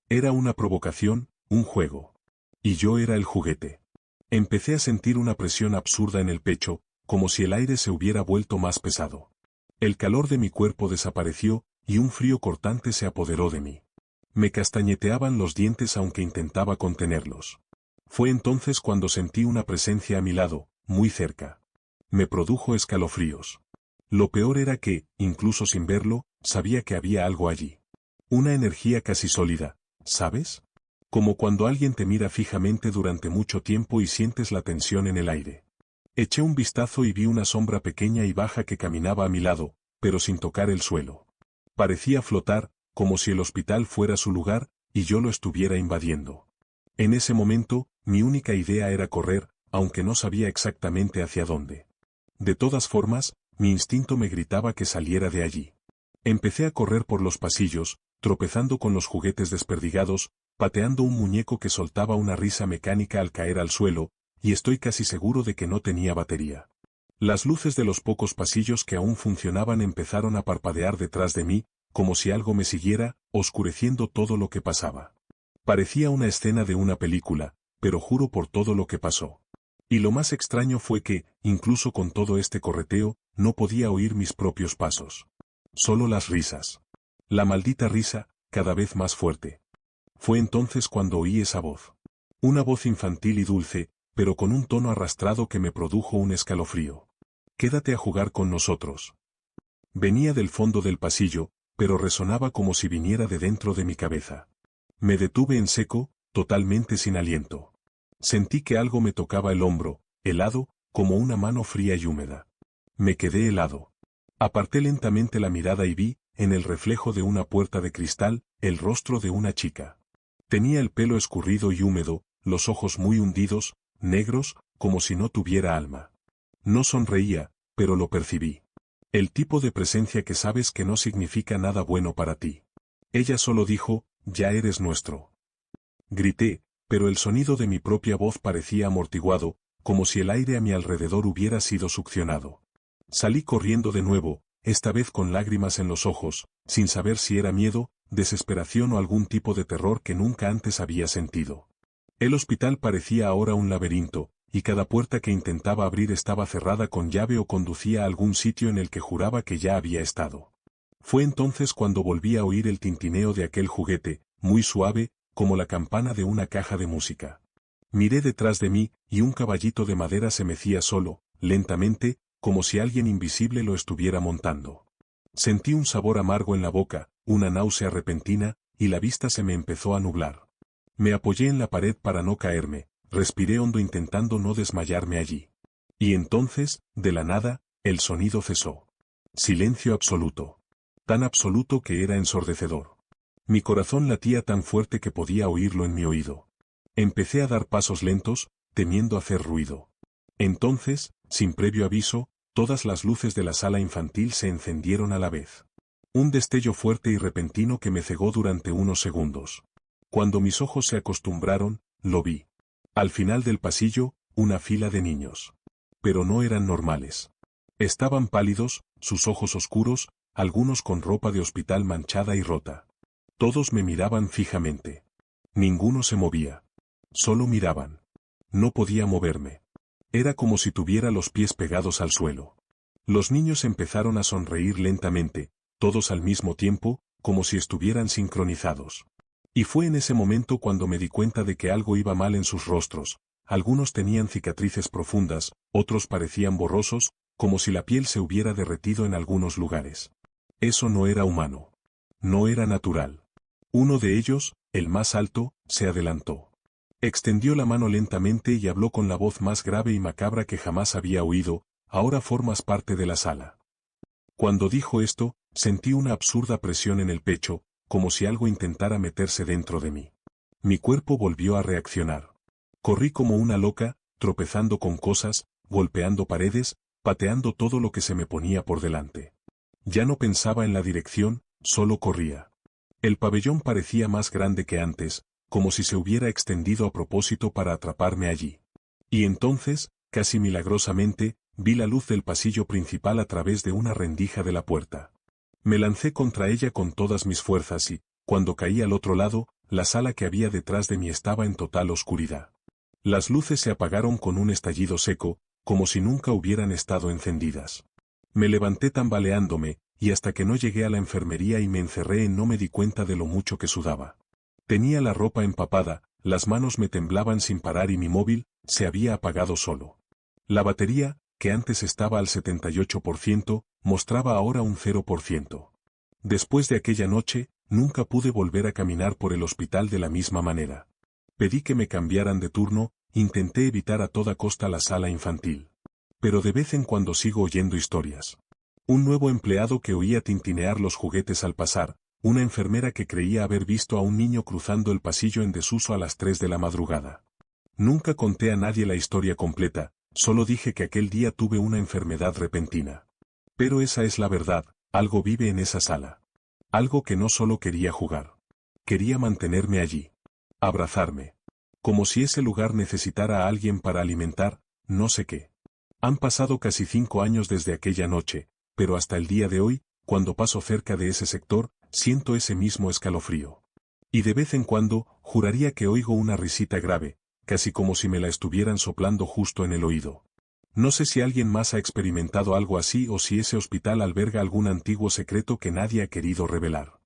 S1: Era una provocación, un juego. Y yo era el juguete. Empecé a sentir una presión absurda en el pecho, como si el aire se hubiera vuelto más pesado. El calor de mi cuerpo desapareció, y un frío cortante se apoderó de mí. Me castañeteaban los dientes aunque intentaba contenerlos. Fue entonces cuando sentí una presencia a mi lado, muy cerca. Me produjo escalofríos. Lo peor era que, incluso sin verlo, sabía que había algo allí. Una energía casi sólida, ¿sabes? Como cuando alguien te mira fijamente durante mucho tiempo y sientes la tensión en el aire. Eché un vistazo y vi una sombra pequeña y baja que caminaba a mi lado, pero sin tocar el suelo. Parecía flotar, como si el hospital fuera su lugar, y yo lo estuviera invadiendo. En ese momento, mi única idea era correr, aunque no sabía exactamente hacia dónde. De todas formas, mi instinto me gritaba que saliera de allí. Empecé a correr por los pasillos, tropezando con los juguetes desperdigados, pateando un muñeco que soltaba una risa mecánica al caer al suelo, y estoy casi seguro de que no tenía batería. Las luces de los pocos pasillos que aún funcionaban empezaron a parpadear detrás de mí, como si algo me siguiera, oscureciendo todo lo que pasaba. Parecía una escena de una película, pero juro por todo lo que pasó. Y lo más extraño fue que, incluso con todo este correteo, no podía oír mis propios pasos. Solo las risas. La maldita risa, cada vez más fuerte. Fue entonces cuando oí esa voz. Una voz infantil y dulce, pero con un tono arrastrado que me produjo un escalofrío. «Quédate a jugar con nosotros». Venía del fondo del pasillo, pero resonaba como si viniera de dentro de mi cabeza. Me detuve en seco, totalmente sin aliento. Sentí que algo me tocaba el hombro, helado, como una mano fría y húmeda. Me quedé helado. Aparté lentamente la mirada y vi, en el reflejo de una puerta de cristal, el rostro de una chica. Tenía el pelo escurrido y húmedo, los ojos muy hundidos, negros, como si no tuviera alma. No sonreía, pero lo percibí. El tipo de presencia que sabes que no significa nada bueno para ti. Ella solo dijo, «Ya eres nuestro». Grité, pero el sonido de mi propia voz parecía amortiguado, como si el aire a mi alrededor hubiera sido succionado. Salí corriendo de nuevo, esta vez con lágrimas en los ojos, sin saber si era miedo, desesperación o algún tipo de terror que nunca antes había sentido. El hospital parecía ahora un laberinto, y cada puerta que intentaba abrir estaba cerrada con llave o conducía a algún sitio en el que juraba que ya había estado. Fue entonces cuando volví a oír el tintineo de aquel juguete, muy suave, como la campana de una caja de música. Miré detrás de mí, y un caballito de madera se mecía solo, lentamente, como si alguien invisible lo estuviera montando. Sentí un sabor amargo en la boca, una náusea repentina, y la vista se me empezó a nublar. Me apoyé en la pared para no caerme, respiré hondo intentando no desmayarme allí. Y entonces, de la nada, el sonido cesó. Silencio absoluto. Tan absoluto que era ensordecedor. Mi corazón latía tan fuerte que podía oírlo en mi oído. Empecé a dar pasos lentos, temiendo hacer ruido. Entonces, sin previo aviso, todas las luces de la sala infantil se encendieron a la vez. Un destello fuerte y repentino que me cegó durante unos segundos. Cuando mis ojos se acostumbraron, lo vi. Al final del pasillo, una fila de niños. Pero no eran normales. Estaban pálidos, sus ojos oscuros, algunos con ropa de hospital manchada y rota. Todos me miraban fijamente. Ninguno se movía. Solo miraban. No podía moverme. Era como si tuviera los pies pegados al suelo. Los niños empezaron a sonreír lentamente, todos al mismo tiempo, como si estuvieran sincronizados. Y fue en ese momento cuando me di cuenta de que algo iba mal en sus rostros. Algunos tenían cicatrices profundas, otros parecían borrosos, como si la piel se hubiera derretido en algunos lugares. Eso no era humano. No era natural. Uno de ellos, el más alto, se adelantó. Extendió la mano lentamente y habló con la voz más grave y macabra que jamás había oído, «Ahora formas parte de la sala». Cuando dijo esto, sentí una absurda presión en el pecho, como si algo intentara meterse dentro de mí. Mi cuerpo volvió a reaccionar. Corrí como una loca, tropezando con cosas, golpeando paredes, pateando todo lo que se me ponía por delante. Ya no pensaba en la dirección, solo corría. El pabellón parecía más grande que antes, como si se hubiera extendido a propósito para atraparme allí. Y entonces, casi milagrosamente, vi la luz del pasillo principal a través de una rendija de la puerta. Me lancé contra ella con todas mis fuerzas y, cuando caí al otro lado, la sala que había detrás de mí estaba en total oscuridad. Las luces se apagaron con un estallido seco, como si nunca hubieran estado encendidas. Me levanté tambaleándome, y hasta que no llegué a la enfermería y me encerré no me di cuenta de lo mucho que sudaba. Tenía la ropa empapada, las manos me temblaban sin parar y mi móvil se había apagado solo. La batería, que antes estaba al 78%, mostraba ahora un 0%. Después de aquella noche, nunca pude volver a caminar por el hospital de la misma manera. Pedí que me cambiaran de turno, intenté evitar a toda costa la sala infantil. Pero de vez en cuando sigo oyendo historias. Un nuevo empleado que oía tintinear los juguetes al pasar, una enfermera que creía haber visto a un niño cruzando el pasillo en desuso a las 3 de la madrugada. Nunca conté a nadie la historia completa, solo dije que aquel día tuve una enfermedad repentina. Pero esa es la verdad, algo vive en esa sala. Algo que no solo quería jugar. Quería mantenerme allí. Abrazarme. Como si ese lugar necesitara a alguien para alimentar, no sé qué. Han pasado casi 5 años desde aquella noche, pero hasta el día de hoy, cuando paso cerca de ese sector, siento ese mismo escalofrío. Y de vez en cuando, juraría que oigo una risita grave, casi como si me la estuvieran soplando justo en el oído. No sé si alguien más ha experimentado algo así o si ese hospital alberga algún antiguo secreto que nadie ha querido revelar.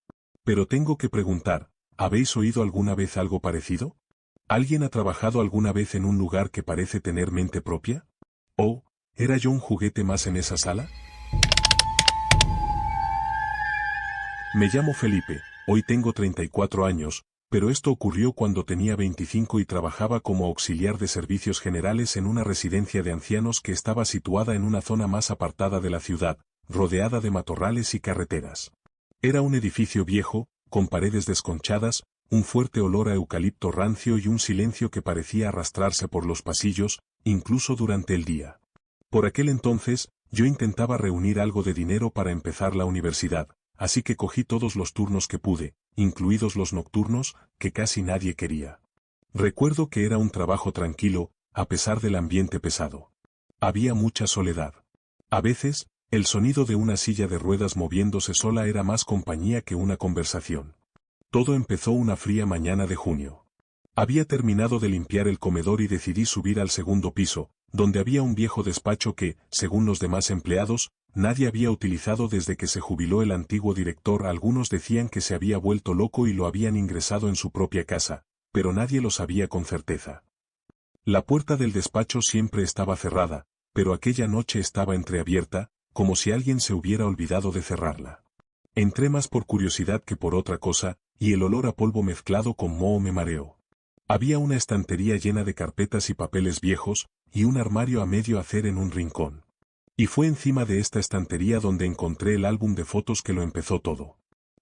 S1: Pero tengo que preguntar, ¿habéis oído alguna vez algo parecido? ¿Alguien ha trabajado alguna vez en un lugar que parece tener mente propia? ¿O, era yo un juguete más en esa sala? Me llamo Felipe, hoy tengo 34 años, pero esto ocurrió cuando tenía 25 y trabajaba como auxiliar de servicios generales en una residencia de ancianos que estaba situada en una zona más apartada de la ciudad, rodeada de matorrales y carreteras. Era un edificio viejo, con paredes desconchadas, un fuerte olor a eucalipto rancio y un silencio que parecía arrastrarse por los pasillos, incluso durante el día. Por aquel entonces, yo intentaba reunir algo de dinero para empezar la universidad, así que cogí todos los turnos que pude, incluidos los nocturnos, que casi nadie quería. Recuerdo que era un trabajo tranquilo, a pesar del ambiente pesado. Había mucha soledad. A veces, el sonido de una silla de ruedas moviéndose sola era más compañía que una conversación. Todo empezó una fría mañana de junio. Había terminado de limpiar el comedor y decidí subir al segundo piso, donde había un viejo despacho que, según los demás empleados, nadie había utilizado desde que se jubiló el antiguo director. Algunos decían que se había vuelto loco y lo habían ingresado en su propia casa, pero nadie lo sabía con certeza. La puerta del despacho siempre estaba cerrada, pero aquella noche estaba entreabierta, como si alguien se hubiera olvidado de cerrarla. Entré más por curiosidad que por otra cosa, y el olor a polvo mezclado con moho me mareó. Había una estantería llena de carpetas y papeles viejos, y un armario a medio hacer en un rincón. Y fue encima de esta estantería donde encontré el álbum de fotos que lo empezó todo.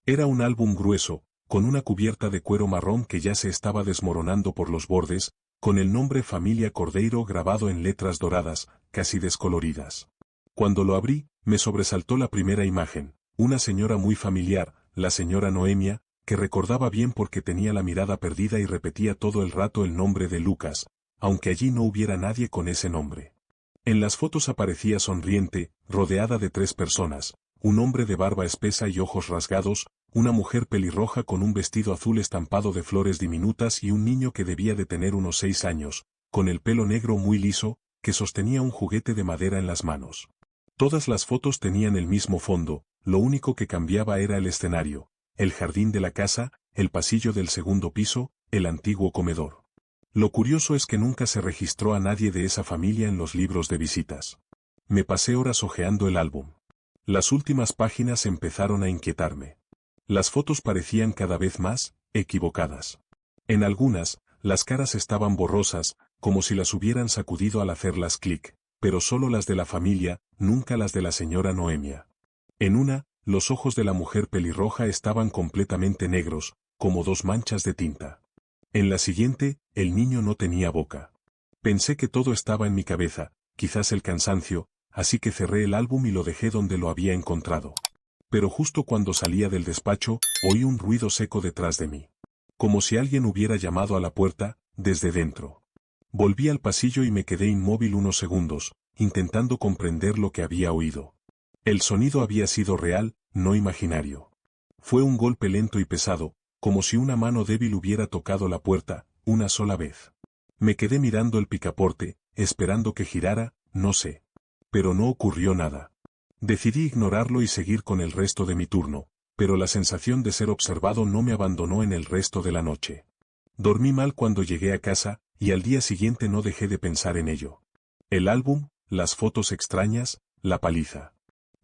S1: Era un álbum grueso, con una cubierta de cuero marrón que ya se estaba desmoronando por los bordes, con el nombre Familia Cordeiro grabado en letras doradas, casi descoloridas. Cuando lo abrí, me sobresaltó la primera imagen, una señora muy familiar, la señora Noemia, que recordaba bien porque tenía la mirada perdida y repetía todo el rato el nombre de Lucas, aunque allí no hubiera nadie con ese nombre. En las fotos aparecía sonriente, rodeada de 3 personas, un hombre de barba espesa y ojos rasgados, una mujer pelirroja con un vestido azul estampado de flores diminutas y un niño que debía de tener unos 6 años, con el pelo negro muy liso, que sostenía un juguete de madera en las manos. Todas las fotos tenían el mismo fondo, lo único que cambiaba era el escenario, el jardín de la casa, el pasillo del segundo piso, el antiguo comedor. Lo curioso es que nunca se registró a nadie de esa familia en los libros de visitas. Me pasé horas hojeando el álbum. Las últimas páginas empezaron a inquietarme. Las fotos parecían cada vez más equivocadas. En algunas, las caras estaban borrosas, como si las hubieran sacudido al hacerlas clic, pero solo las de la familia, nunca las de la señora Noemia. En una, los ojos de la mujer pelirroja estaban completamente negros, como 2 manchas de tinta. En la siguiente, el niño no tenía boca. Pensé que todo estaba en mi cabeza, quizás el cansancio, así que cerré el álbum y lo dejé donde lo había encontrado. Pero justo cuando salía del despacho, oí un ruido seco detrás de mí. Como si alguien hubiera llamado a la puerta, desde dentro. Volví al pasillo y me quedé inmóvil unos segundos, intentando comprender lo que había oído. El sonido había sido real, no imaginario. Fue un golpe lento y pesado, como si una mano débil hubiera tocado la puerta, una sola vez. Me quedé mirando el picaporte, esperando que girara, no sé. Pero no ocurrió nada. Decidí ignorarlo y seguir con el resto de mi turno, pero la sensación de ser observado no me abandonó en el resto de la noche. Dormí mal cuando llegué a casa, y al día siguiente no dejé de pensar en ello. El álbum, las fotos extrañas, la paliza.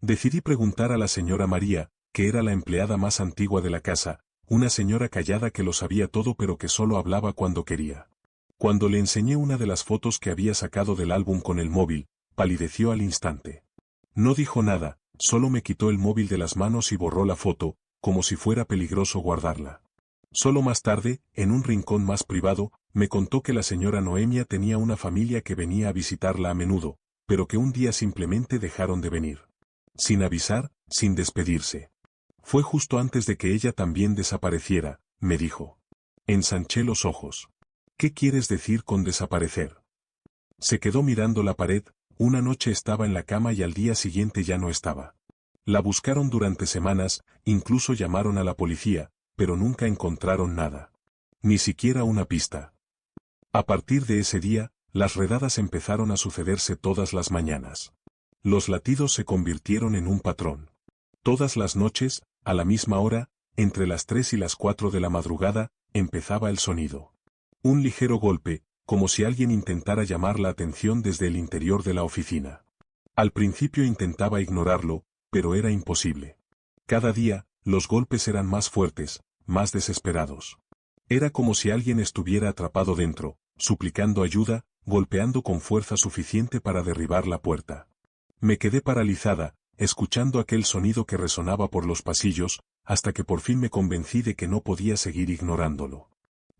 S1: Decidí preguntar a la señora María, que era la empleada más antigua de la casa, una señora callada que lo sabía todo pero que solo hablaba cuando quería. Cuando le enseñé una de las fotos que había sacado del álbum con el móvil, palideció al instante. No dijo nada, solo me quitó el móvil de las manos y borró la foto, como si fuera peligroso guardarla. Solo más tarde, en un rincón más privado, me contó que la señora Noemia tenía una familia que venía a visitarla a menudo, pero que un día simplemente dejaron de venir. Sin avisar, sin despedirse. Fue justo antes de que ella también desapareciera, me dijo. Ensanché los ojos. ¿Qué quieres decir con desaparecer? Se quedó mirando la pared, una noche estaba en la cama y al día siguiente ya no estaba. La buscaron durante semanas, incluso llamaron a la policía, pero nunca encontraron nada. Ni siquiera una pista. A partir de ese día, las redadas empezaron a sucederse todas las mañanas. Los latidos se convirtieron en un patrón. Todas las noches, a la misma hora, entre las 3 y las 4 de la madrugada, empezaba el sonido. Un ligero golpe, como si alguien intentara llamar la atención desde el interior de la oficina. Al principio intentaba ignorarlo, pero era imposible. Cada día, los golpes eran más fuertes, más desesperados. Era como si alguien estuviera atrapado dentro, suplicando ayuda, golpeando con fuerza suficiente para derribar la puerta. Me quedé paralizada, escuchando aquel sonido que resonaba por los pasillos, hasta que por fin me convencí de que no podía seguir ignorándolo.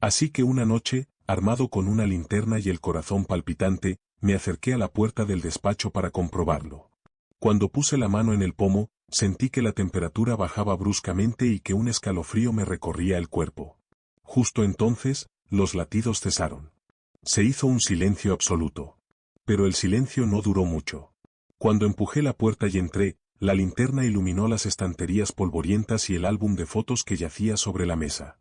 S1: Así que una noche, armado con una linterna y el corazón palpitante, me acerqué a la puerta del despacho para comprobarlo. Cuando puse la mano en el pomo, sentí que la temperatura bajaba bruscamente y que un escalofrío me recorría el cuerpo. Justo entonces, los latidos cesaron. Se hizo un silencio absoluto. Pero el silencio no duró mucho. Cuando empujé la puerta y entré, la linterna iluminó las estanterías polvorientas y el álbum de fotos que yacía sobre la mesa.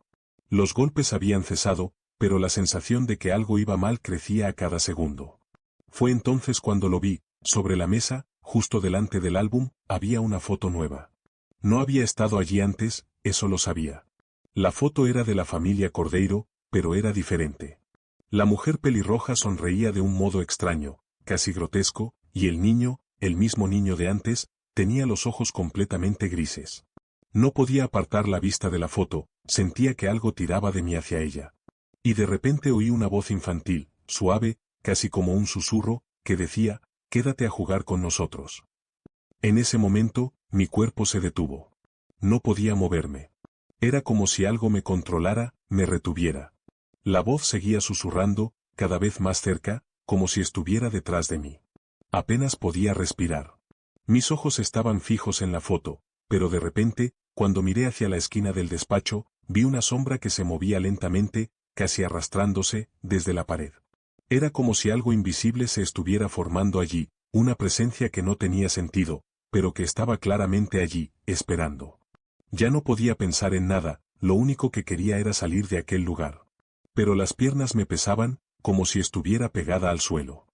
S1: Los golpes habían cesado, pero la sensación de que algo iba mal crecía a cada segundo. Fue entonces cuando lo vi, sobre la mesa, justo delante del álbum, había una foto nueva. No había estado allí antes, eso lo sabía. La foto era de la familia Cordeiro, pero era diferente. La mujer pelirroja sonreía de un modo extraño, casi grotesco, y el niño, el mismo niño de antes, tenía los ojos completamente grises. No podía apartar la vista de la foto, sentía que algo tiraba de mí hacia ella. Y de repente oí una voz infantil, suave, casi como un susurro, que decía, «Quédate a jugar con nosotros». En ese momento, mi cuerpo se detuvo. No podía moverme. Era como si algo me controlara, me retuviera. La voz seguía susurrando, cada vez más cerca, como si estuviera detrás de mí. Apenas podía respirar. Mis ojos estaban fijos en la foto, pero de repente, cuando miré hacia la esquina del despacho, vi una sombra que se movía lentamente, casi arrastrándose, desde la pared. Era como si algo invisible se estuviera formando allí, una presencia que no tenía sentido, pero que estaba claramente allí, esperando. Ya no podía pensar en nada, lo único que quería era salir de aquel lugar. Pero las piernas me pesaban, como si estuviera pegada al suelo.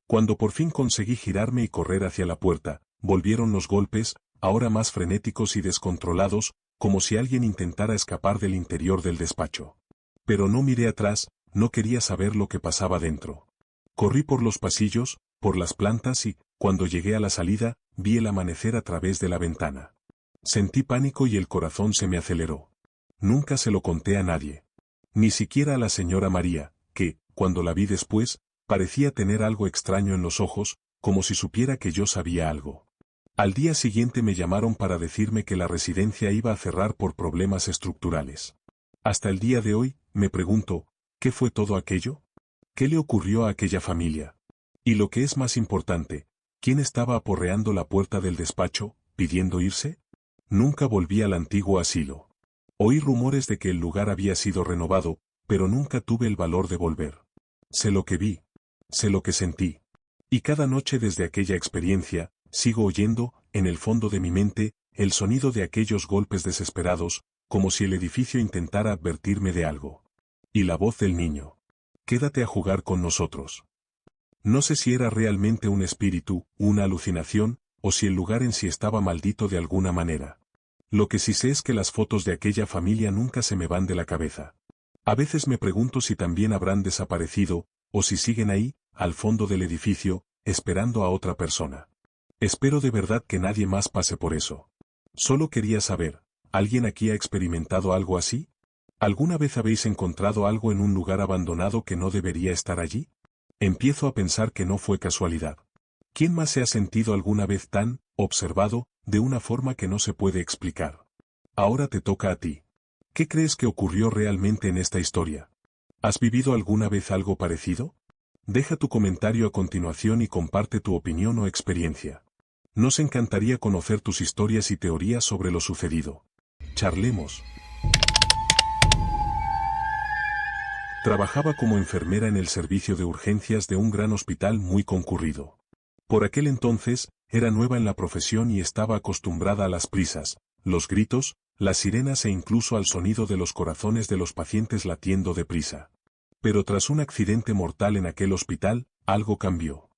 S1: Cuando por fin conseguí girarme y correr hacia la puerta, volvieron los golpes, ahora más frenéticos y descontrolados, como si alguien intentara escapar del interior del despacho. Pero no miré atrás, no quería saber lo que pasaba dentro. Corrí por los pasillos, por las plantas y, cuando llegué a la salida, vi el amanecer a través de la ventana. Sentí pánico y el corazón se me aceleró. Nunca se lo conté a nadie. Ni siquiera a la señora María, que, cuando la vi después, parecía tener algo extraño en los ojos, como si supiera que yo sabía algo. Al día siguiente me llamaron para decirme que la residencia iba a cerrar por problemas estructurales. Hasta el día de hoy, me pregunto, ¿qué fue todo aquello? ¿Qué le ocurrió a aquella familia? Y lo que es más importante, ¿quién estaba aporreando la puerta del despacho, pidiendo irse? Nunca volví al antiguo asilo. Oí rumores de que el lugar había sido renovado, pero nunca tuve el valor de volver. Sé lo que vi. Sé lo que sentí. Y cada noche desde aquella experiencia, sigo oyendo, en el fondo de mi mente, el sonido de aquellos golpes desesperados, como si el edificio intentara advertirme de algo. Y la voz del niño. Quédate a jugar con nosotros. No sé si era realmente un espíritu, una alucinación, o si el lugar en sí estaba maldito de alguna manera. Lo que sí sé es que las fotos de aquella familia nunca se me van de la cabeza. A veces me pregunto si también habrán desaparecido, o si siguen ahí, al fondo del edificio, esperando a otra persona. Espero de verdad que nadie más pase por eso. Solo quería saber, ¿alguien aquí ha experimentado algo así? ¿Alguna vez habéis encontrado algo en un lugar abandonado que no debería estar allí? Empiezo a pensar que no fue casualidad. ¿Quién más se ha sentido alguna vez tan, observado, de una forma que no se puede explicar? Ahora te toca a ti. ¿Qué crees que ocurrió realmente en esta historia? ¿Has vivido alguna vez algo parecido? Deja tu comentario a continuación y comparte tu opinión o experiencia. Nos encantaría conocer tus historias y teorías sobre lo sucedido. Charlemos. Trabajaba como enfermera en el servicio de urgencias de un gran hospital muy concurrido. Por aquel entonces, era nueva en la profesión y estaba acostumbrada a las prisas, los gritos, las sirenas e incluso al sonido de los corazones de los pacientes latiendo deprisa. Pero tras un accidente mortal en aquel hospital, algo cambió.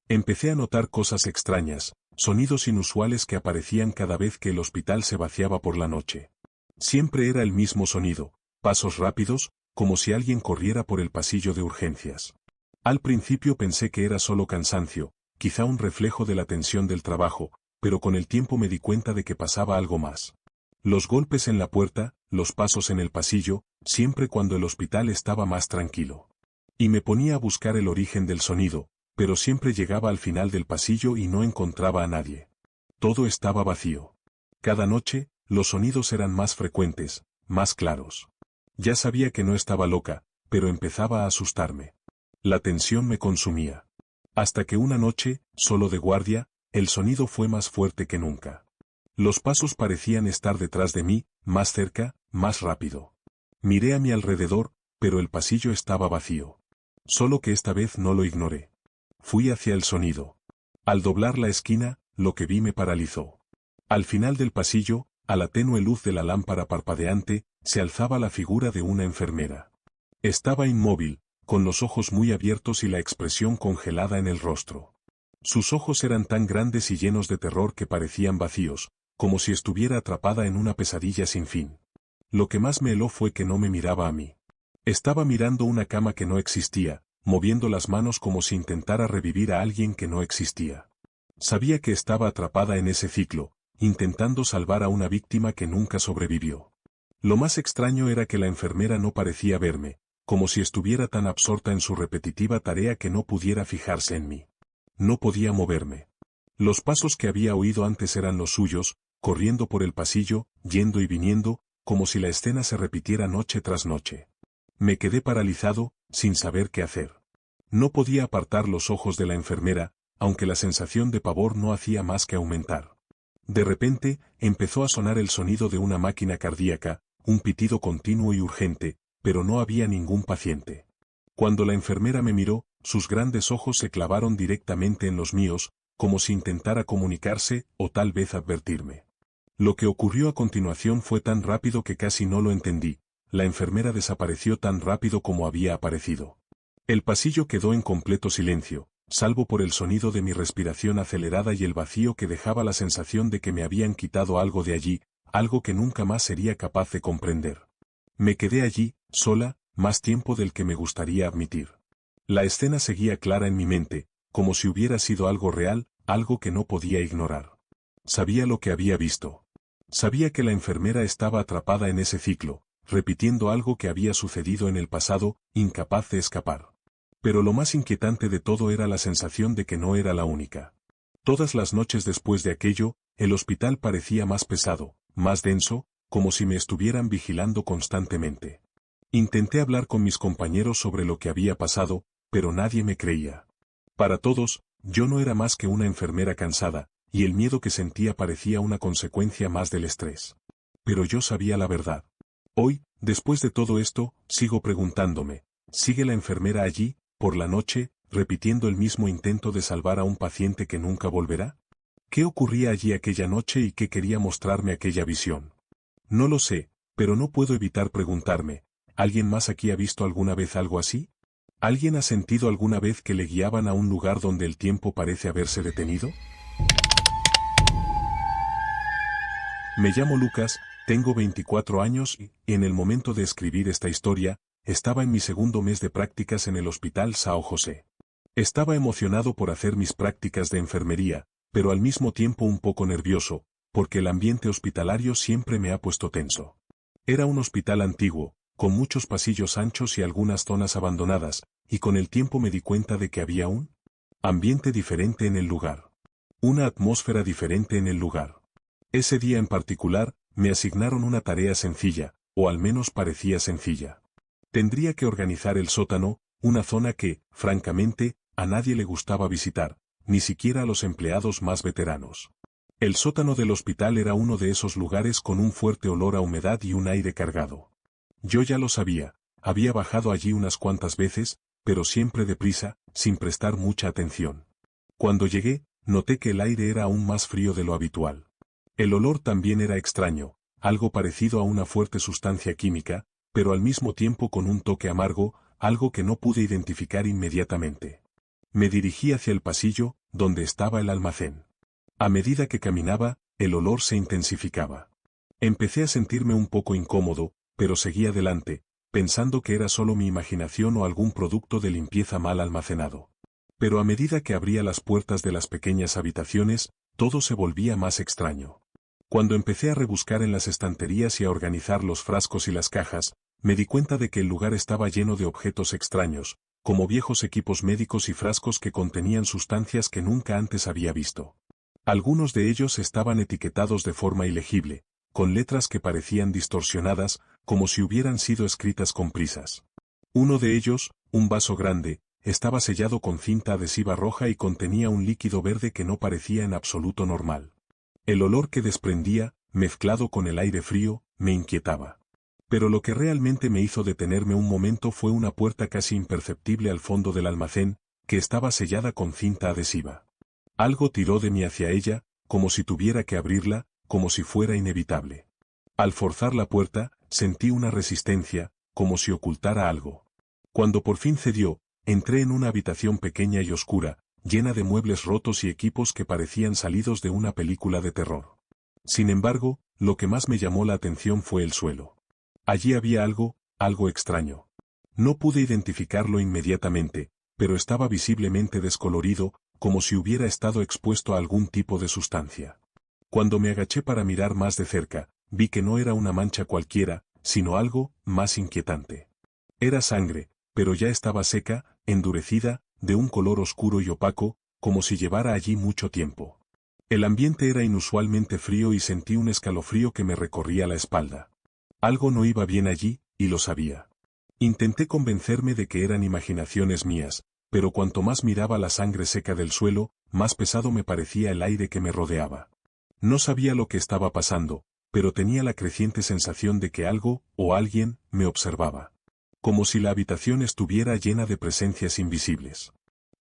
S1: Empecé a notar cosas extrañas, sonidos inusuales que aparecían cada vez que el hospital se vaciaba por la noche. Siempre era el mismo sonido, pasos rápidos, como si alguien corriera por el pasillo de urgencias. Al principio pensé que era solo cansancio, quizá un reflejo de la tensión del trabajo, pero con el tiempo me di cuenta de que pasaba algo más. Los golpes en la puerta, los pasos en el pasillo, siempre cuando el hospital estaba más tranquilo. Y me ponía a buscar el origen del sonido, pero siempre llegaba al final del pasillo y no encontraba a nadie. Todo estaba vacío. Cada noche, los sonidos eran más frecuentes, más claros. Ya sabía que no estaba loca, pero empezaba a asustarme. La tensión me consumía. Hasta que una noche, solo de guardia, el sonido fue más fuerte que nunca. Los pasos parecían estar detrás de mí, más cerca, más rápido. Miré a mi alrededor, pero el pasillo estaba vacío. Solo que esta vez no lo ignoré. Fui hacia el sonido. Al doblar la esquina, lo que vi me paralizó. Al final del pasillo, a la tenue luz de la lámpara parpadeante, se alzaba la figura de una enfermera. Estaba inmóvil, con los ojos muy abiertos y la expresión congelada en el rostro. Sus ojos eran tan grandes y llenos de terror que parecían vacíos, como si estuviera atrapada en una pesadilla sin fin. Lo que más me heló fue que no me miraba a mí. Estaba mirando una cama que no existía, moviendo las manos como si intentara revivir a alguien que no existía. Sabía que estaba atrapada en ese ciclo, intentando salvar a una víctima que nunca sobrevivió. Lo más extraño era que la enfermera no parecía verme, como si estuviera tan absorta en su repetitiva tarea que no pudiera fijarse en mí. No podía moverme. Los pasos que había oído antes eran los suyos, corriendo por el pasillo, yendo y viniendo, como si la escena se repitiera noche tras noche. Me quedé paralizado, sin saber qué hacer. No podía apartar los ojos de la enfermera, aunque la sensación de pavor no hacía más que aumentar. De repente, empezó a sonar el sonido de una máquina cardíaca, un pitido continuo y urgente, pero no había ningún paciente. Cuando la enfermera me miró, sus grandes ojos se clavaron directamente en los míos, como si intentara comunicarse, o tal vez advertirme. Lo que ocurrió a continuación fue tan rápido que casi no lo entendí. La enfermera desapareció tan rápido como había aparecido. El pasillo quedó en completo silencio, salvo por el sonido de mi respiración acelerada y el vacío que dejaba la sensación de que me habían quitado algo de allí, algo que nunca más sería capaz de comprender. Me quedé allí, sola, más tiempo del que me gustaría admitir. La escena seguía clara en mi mente, como si hubiera sido algo real, algo que no podía ignorar. Sabía lo que había visto. Sabía que la enfermera estaba atrapada en ese ciclo, repitiendo algo que había sucedido en el pasado, incapaz de escapar. Pero lo más inquietante de todo era la sensación de que no era la única. Todas las noches después de aquello, el hospital parecía más pesado, más denso, como si me estuvieran vigilando constantemente. Intenté hablar con mis compañeros sobre lo que había pasado, pero nadie me creía. Para todos, yo no era más que una enfermera cansada, y el miedo que sentía parecía una consecuencia más del estrés. Pero yo sabía la verdad. Hoy, después de todo esto, sigo preguntándome, ¿sigue la enfermera allí, por la noche, repitiendo el mismo intento de salvar a un paciente que nunca volverá? ¿Qué ocurría allí aquella noche y qué quería mostrarme aquella visión? No lo sé, pero no puedo evitar preguntarme, ¿alguien más aquí ha visto alguna vez algo así? ¿Alguien ha sentido alguna vez que le guiaban a un lugar donde el tiempo parece haberse detenido? Me llamo Lucas, tengo 24 años y, en el momento de escribir esta historia, estaba en mi segundo mes de prácticas en el Hospital São José. Estaba emocionado por hacer mis prácticas de enfermería, pero al mismo tiempo un poco nervioso, porque el ambiente hospitalario siempre me ha puesto tenso. Era un hospital antiguo, con muchos pasillos anchos y algunas zonas abandonadas, y con el tiempo me di cuenta de que había un ambiente diferente en el lugar. Una atmósfera diferente en el lugar. Ese día en particular, me asignaron una tarea sencilla, o al menos parecía sencilla. Tendría que organizar el sótano, una zona que, francamente, a nadie le gustaba visitar, ni siquiera a los empleados más veteranos. El sótano del hospital era uno de esos lugares con un fuerte olor a humedad y un aire cargado. Yo ya lo sabía, había bajado allí unas cuantas veces, pero siempre deprisa, sin prestar mucha atención. Cuando llegué, noté que el aire era aún más frío de lo habitual. El olor también era extraño, algo parecido a una fuerte sustancia química, pero al mismo tiempo con un toque amargo, algo que no pude identificar inmediatamente. Me dirigí hacia el pasillo, donde estaba el almacén. A medida que caminaba, el olor se intensificaba. Empecé a sentirme un poco incómodo, pero seguí adelante, pensando que era solo mi imaginación o algún producto de limpieza mal almacenado. Pero a medida que abría las puertas de las pequeñas habitaciones, todo se volvía más extraño. Cuando empecé a rebuscar en las estanterías y a organizar los frascos y las cajas, me di cuenta de que el lugar estaba lleno de objetos extraños, como viejos equipos médicos y frascos que contenían sustancias que nunca antes había visto. Algunos de ellos estaban etiquetados de forma ilegible, con letras que parecían distorsionadas, como si hubieran sido escritas con prisas. Uno de ellos, un vaso grande, estaba sellado con cinta adhesiva roja y contenía un líquido verde que no parecía en absoluto normal. El olor que desprendía, mezclado con el aire frío, me inquietaba. Pero lo que realmente me hizo detenerme un momento fue una puerta casi imperceptible al fondo del almacén, que estaba sellada con cinta adhesiva. Algo tiró de mí hacia ella, como si tuviera que abrirla, como si fuera inevitable. Al forzar la puerta, sentí una resistencia, como si ocultara algo. Cuando por fin cedió, entré en una habitación pequeña y oscura, llena de muebles rotos y equipos que parecían salidos de una película de terror. Sin embargo, lo que más me llamó la atención fue el suelo. Allí había algo extraño. No pude identificarlo inmediatamente, pero estaba visiblemente descolorido, como si hubiera estado expuesto a algún tipo de sustancia. Cuando me agaché para mirar más de cerca, vi que no era una mancha cualquiera, sino algo más inquietante. Era sangre, pero ya estaba seca, endurecida, de un color oscuro y opaco, como si llevara allí mucho tiempo. El ambiente era inusualmente frío y sentí un escalofrío que me recorría la espalda. Algo no iba bien allí, y lo sabía. Intenté convencerme de que eran imaginaciones mías, pero cuanto más miraba la sangre seca del suelo, más pesado me parecía el aire que me rodeaba. No sabía lo que estaba pasando, pero tenía la creciente sensación de que algo, o alguien, me observaba. Como si la habitación estuviera llena de presencias invisibles.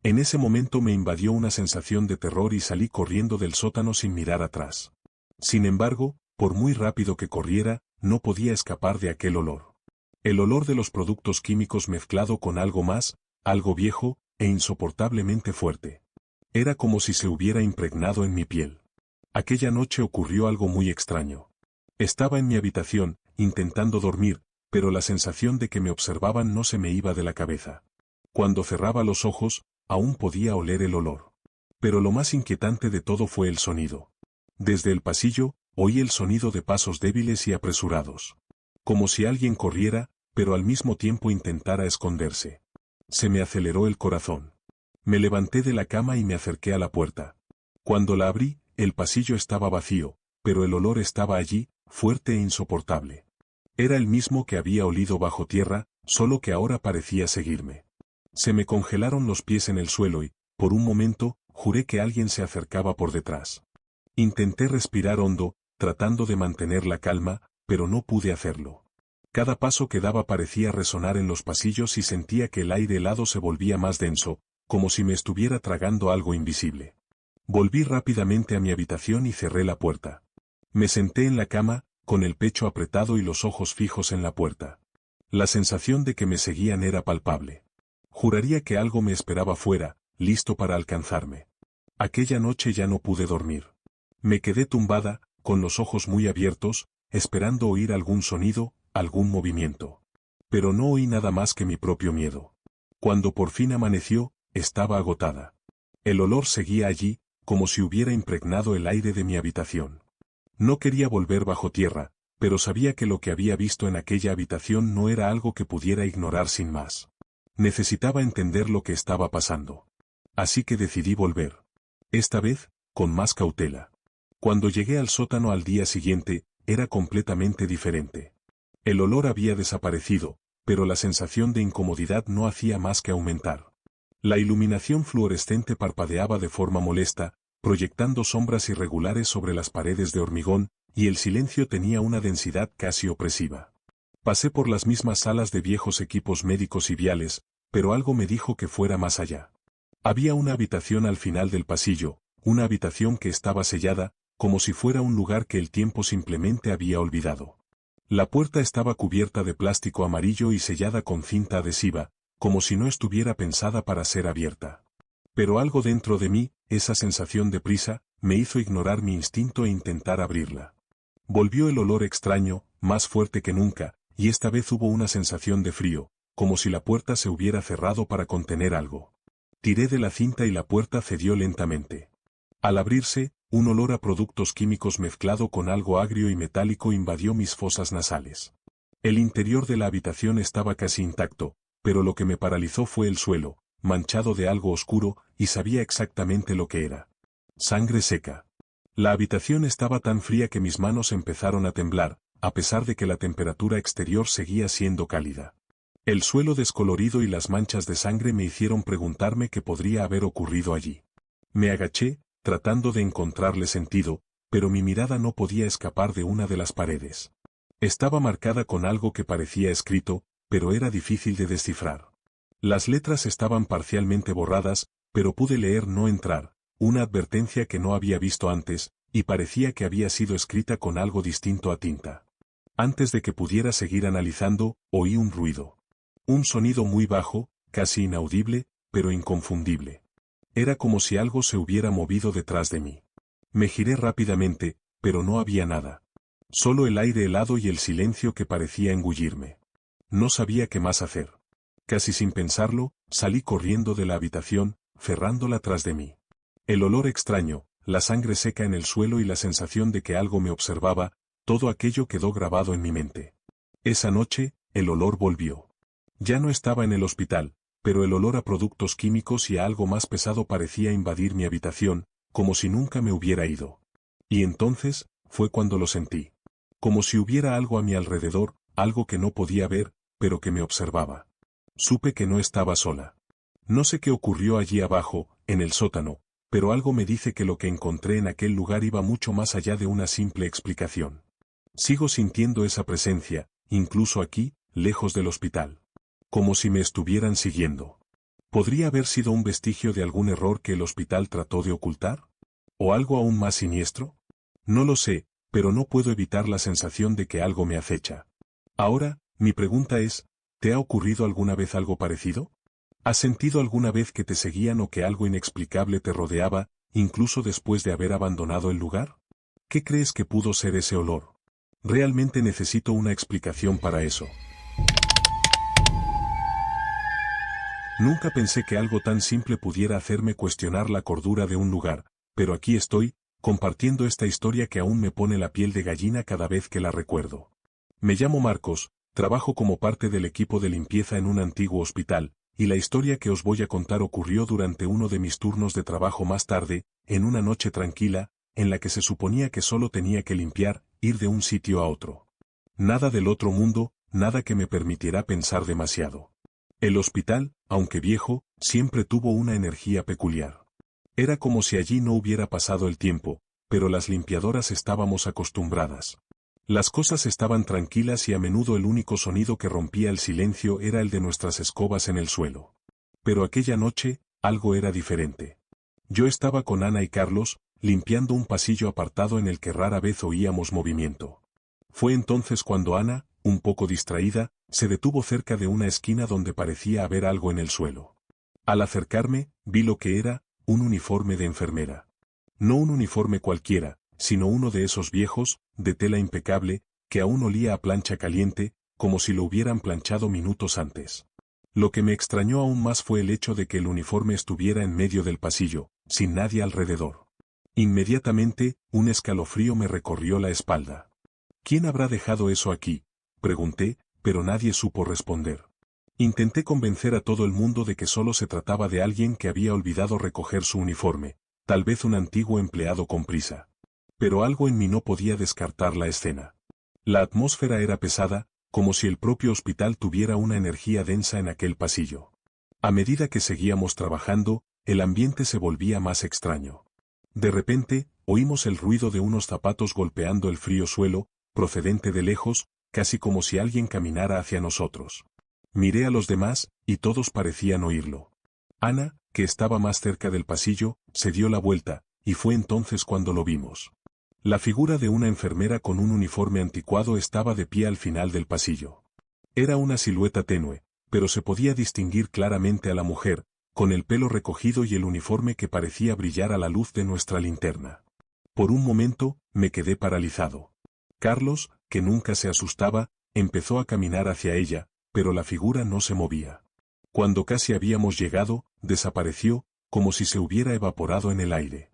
S1: En ese momento me invadió una sensación de terror y salí corriendo del sótano sin mirar atrás. Sin embargo, por muy rápido que corriera, no podía escapar de aquel olor. El olor de los productos químicos mezclado con algo más, algo viejo, e insoportablemente fuerte. Era como si se hubiera impregnado en mi piel. Aquella noche ocurrió algo muy extraño. Estaba en mi habitación, intentando dormir, pero la sensación de que me observaban no se me iba de la cabeza. Cuando cerraba los ojos, aún podía oler el olor. Pero lo más inquietante de todo fue el sonido. Desde el pasillo, oí el sonido de pasos débiles y apresurados. Como si alguien corriera, pero al mismo tiempo intentara esconderse. Se me aceleró el corazón. Me levanté de la cama y me acerqué a la puerta. Cuando la abrí, el pasillo estaba vacío, pero el olor estaba allí, fuerte e insoportable. Era el mismo que había olido bajo tierra, solo que ahora parecía seguirme. Se me congelaron los pies en el suelo y, Por un momento, juré que alguien se acercaba por detrás. Intenté respirar hondo, tratando de mantener la calma, pero no pude hacerlo. Cada paso que daba parecía resonar en los pasillos y sentía que el aire helado se volvía más denso, como si me estuviera tragando algo invisible. Volví rápidamente a mi habitación y cerré la puerta. Me senté en la cama, con el pecho apretado y los ojos fijos en la puerta. La sensación de que me seguían era palpable. Juraría que algo me esperaba fuera, listo para alcanzarme. Aquella noche ya no pude dormir. Me quedé tumbada, con los ojos muy abiertos, esperando oír algún sonido, algún movimiento. Pero no oí nada más que mi propio miedo. Cuando por fin amaneció, estaba agotada. El olor seguía allí, como si hubiera impregnado el aire de mi habitación. No quería volver bajo tierra, pero sabía que lo que había visto en aquella habitación no era algo que pudiera ignorar sin más. Necesitaba entender lo que estaba pasando. Así que decidí volver. Esta vez, con más cautela. Cuando llegué al sótano al día siguiente, era completamente diferente. El olor había desaparecido, pero la sensación de incomodidad no hacía más que aumentar. La iluminación fluorescente parpadeaba de forma molesta, proyectando sombras irregulares sobre las paredes de hormigón, y el silencio tenía una densidad casi opresiva. Pasé por las mismas salas de viejos equipos médicos y viales, pero algo me dijo que fuera más allá. Había una habitación al final del pasillo, una habitación que estaba sellada, como si fuera un lugar que el tiempo simplemente había olvidado. La puerta estaba cubierta de plástico amarillo y sellada con cinta adhesiva, como si no estuviera pensada para ser abierta. Pero algo dentro de mí, esa sensación de prisa, me hizo ignorar mi instinto e intentar abrirla. Volvió el olor extraño, más fuerte que nunca, y esta vez hubo una sensación de frío, como si la puerta se hubiera cerrado para contener algo. Tiré de la cinta y la puerta cedió lentamente. Al abrirse, un olor a productos químicos mezclado con algo agrio y metálico invadió mis fosas nasales. El interior de la habitación estaba casi intacto, pero lo que me paralizó fue el suelo, manchado de algo oscuro, y sabía exactamente lo que era. Sangre seca. La habitación estaba tan fría que mis manos empezaron a temblar, a pesar de que la temperatura exterior seguía siendo cálida. El suelo descolorido y las manchas de sangre me hicieron preguntarme qué podría haber ocurrido allí. Me agaché, tratando de encontrarle sentido, pero mi mirada no podía escapar de una de las paredes. Estaba marcada con algo que parecía escrito, pero era difícil de descifrar. Las letras estaban parcialmente borradas, pero pude leer no entrar, una advertencia que no había visto antes, y parecía que había sido escrita con algo distinto a tinta. Antes de que pudiera seguir analizando, oí un ruido. Un sonido muy bajo, casi inaudible, pero inconfundible. Era como si algo se hubiera movido detrás de mí. Me giré rápidamente, pero no había nada. Solo el aire helado y el silencio que parecía engullirme. No sabía qué más hacer. Casi sin pensarlo, salí corriendo de la habitación, cerrándola tras de mí. El olor extraño, la sangre seca en el suelo y la sensación de que algo me observaba, todo aquello quedó grabado en mi mente. Esa noche, el olor volvió. Ya no estaba en el hospital, pero el olor a productos químicos y a algo más pesado parecía invadir mi habitación, como si nunca me hubiera ido. Y entonces, fue cuando lo sentí. Como si hubiera algo a mi alrededor, algo que no podía ver, pero que me observaba. Supe que no estaba sola. No sé qué ocurrió allí abajo, en el sótano, pero algo me dice que lo que encontré en aquel lugar iba mucho más allá de una simple explicación. Sigo sintiendo esa presencia, incluso aquí, lejos del hospital. Como si me estuvieran siguiendo. ¿Podría haber sido un vestigio de algún error que el hospital trató de ocultar? ¿O algo aún más siniestro? No lo sé, pero no puedo evitar la sensación de que algo me acecha. Ahora, mi pregunta es, ¿te ha ocurrido alguna vez algo parecido? ¿Has sentido alguna vez que te seguían o que algo inexplicable te rodeaba, incluso después de haber abandonado el lugar? ¿Qué crees que pudo ser ese olor? Realmente necesito una explicación para eso. Nunca pensé que algo tan simple pudiera hacerme cuestionar la cordura de un lugar, pero aquí estoy, compartiendo esta historia que aún me pone la piel de gallina cada vez que la recuerdo. Me llamo Marcos, trabajo como parte del equipo de limpieza en un antiguo hospital, y la historia que os voy a contar ocurrió durante uno de mis turnos de trabajo más tarde, en una noche tranquila, en la que se suponía que solo tenía que limpiar, ir de un sitio a otro. Nada del otro mundo, nada que me permitiera pensar demasiado. El hospital, aunque viejo, siempre tuvo una energía peculiar. Era como si allí no hubiera pasado el tiempo, pero las limpiadoras estábamos acostumbradas. Las cosas estaban tranquilas y a menudo el único sonido que rompía el silencio era el de nuestras escobas en el suelo. Pero aquella noche, algo era diferente. Yo estaba con Ana y Carlos, limpiando un pasillo apartado en el que rara vez oíamos movimiento. Fue entonces cuando Ana, un poco distraída, se detuvo cerca de una esquina donde parecía haber algo en el suelo. Al acercarme, vi lo que era, un uniforme de enfermera. No un uniforme cualquiera, sino uno de esos viejos, de tela impecable, que aún olía a plancha caliente, como si lo hubieran planchado minutos antes. Lo que me extrañó aún más fue el hecho de que el uniforme estuviera en medio del pasillo, sin nadie alrededor. Inmediatamente, un escalofrío me recorrió la espalda. ¿Quién habrá dejado eso aquí?, pregunté, pero nadie supo responder. Intenté convencer a todo el mundo de que solo se trataba de alguien que había olvidado recoger su uniforme, tal vez un antiguo empleado con prisa. Pero algo en mí no podía descartar la escena. La atmósfera era pesada, como si el propio hospital tuviera una energía densa en aquel pasillo. A medida que seguíamos trabajando, el ambiente se volvía más extraño. De repente, oímos el ruido de unos zapatos golpeando el frío suelo, procedente de lejos, casi como si alguien caminara hacia nosotros. Miré a los demás, y todos parecían oírlo. Ana, que estaba más cerca del pasillo, se dio la vuelta, y fue entonces cuando lo vimos. La figura de una enfermera con un uniforme anticuado estaba de pie al final del pasillo. Era una silueta tenue, pero se podía distinguir claramente a la mujer, con el pelo recogido y el uniforme que parecía brillar a la luz de nuestra linterna. Por un momento, me quedé paralizado. Carlos, que nunca se asustaba, empezó a caminar hacia ella, pero la figura no se movía. Cuando casi habíamos llegado, desapareció, como si se hubiera evaporado en el aire.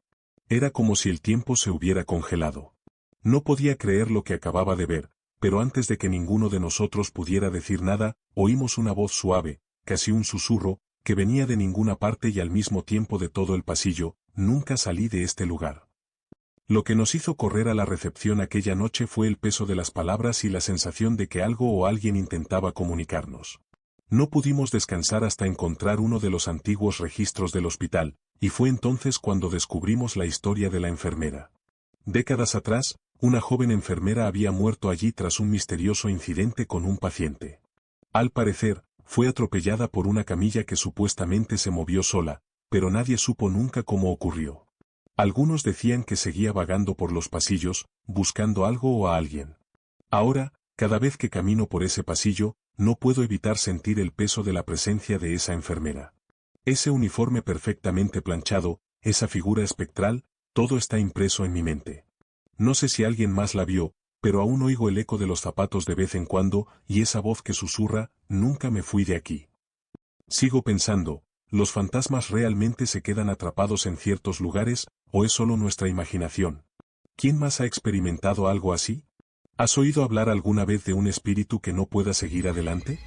S1: Era como si el tiempo se hubiera congelado. No podía creer lo que acababa de ver, pero antes de que ninguno de nosotros pudiera decir nada, oímos una voz suave, casi un susurro, que venía de ninguna parte y al mismo tiempo de todo el pasillo: «Nunca salí de este lugar». Lo que nos hizo correr a la recepción aquella noche fue el peso de las palabras y la sensación de que algo o alguien intentaba comunicarnos. No pudimos descansar hasta encontrar uno de los antiguos registros del hospital, y fue entonces cuando descubrimos la historia de la enfermera. Décadas atrás, una joven enfermera había muerto allí tras un misterioso incidente con un paciente. Al parecer, fue atropellada por una camilla que supuestamente se movió sola, pero nadie supo nunca cómo ocurrió. Algunos decían que seguía vagando por los pasillos, buscando algo o a alguien. Ahora, cada vez que camino por ese pasillo, no puedo evitar sentir el peso de la presencia de esa enfermera. Ese uniforme perfectamente planchado, esa figura espectral, todo está impreso en mi mente. No sé si alguien más la vio, pero aún oigo el eco de los zapatos de vez en cuando, y esa voz que susurra: «Nunca me fui de aquí». Sigo pensando, ¿los fantasmas realmente se quedan atrapados en ciertos lugares, o es solo nuestra imaginación? ¿Quién más ha experimentado algo así? ¿Has oído hablar alguna vez de un espíritu que no pueda seguir adelante?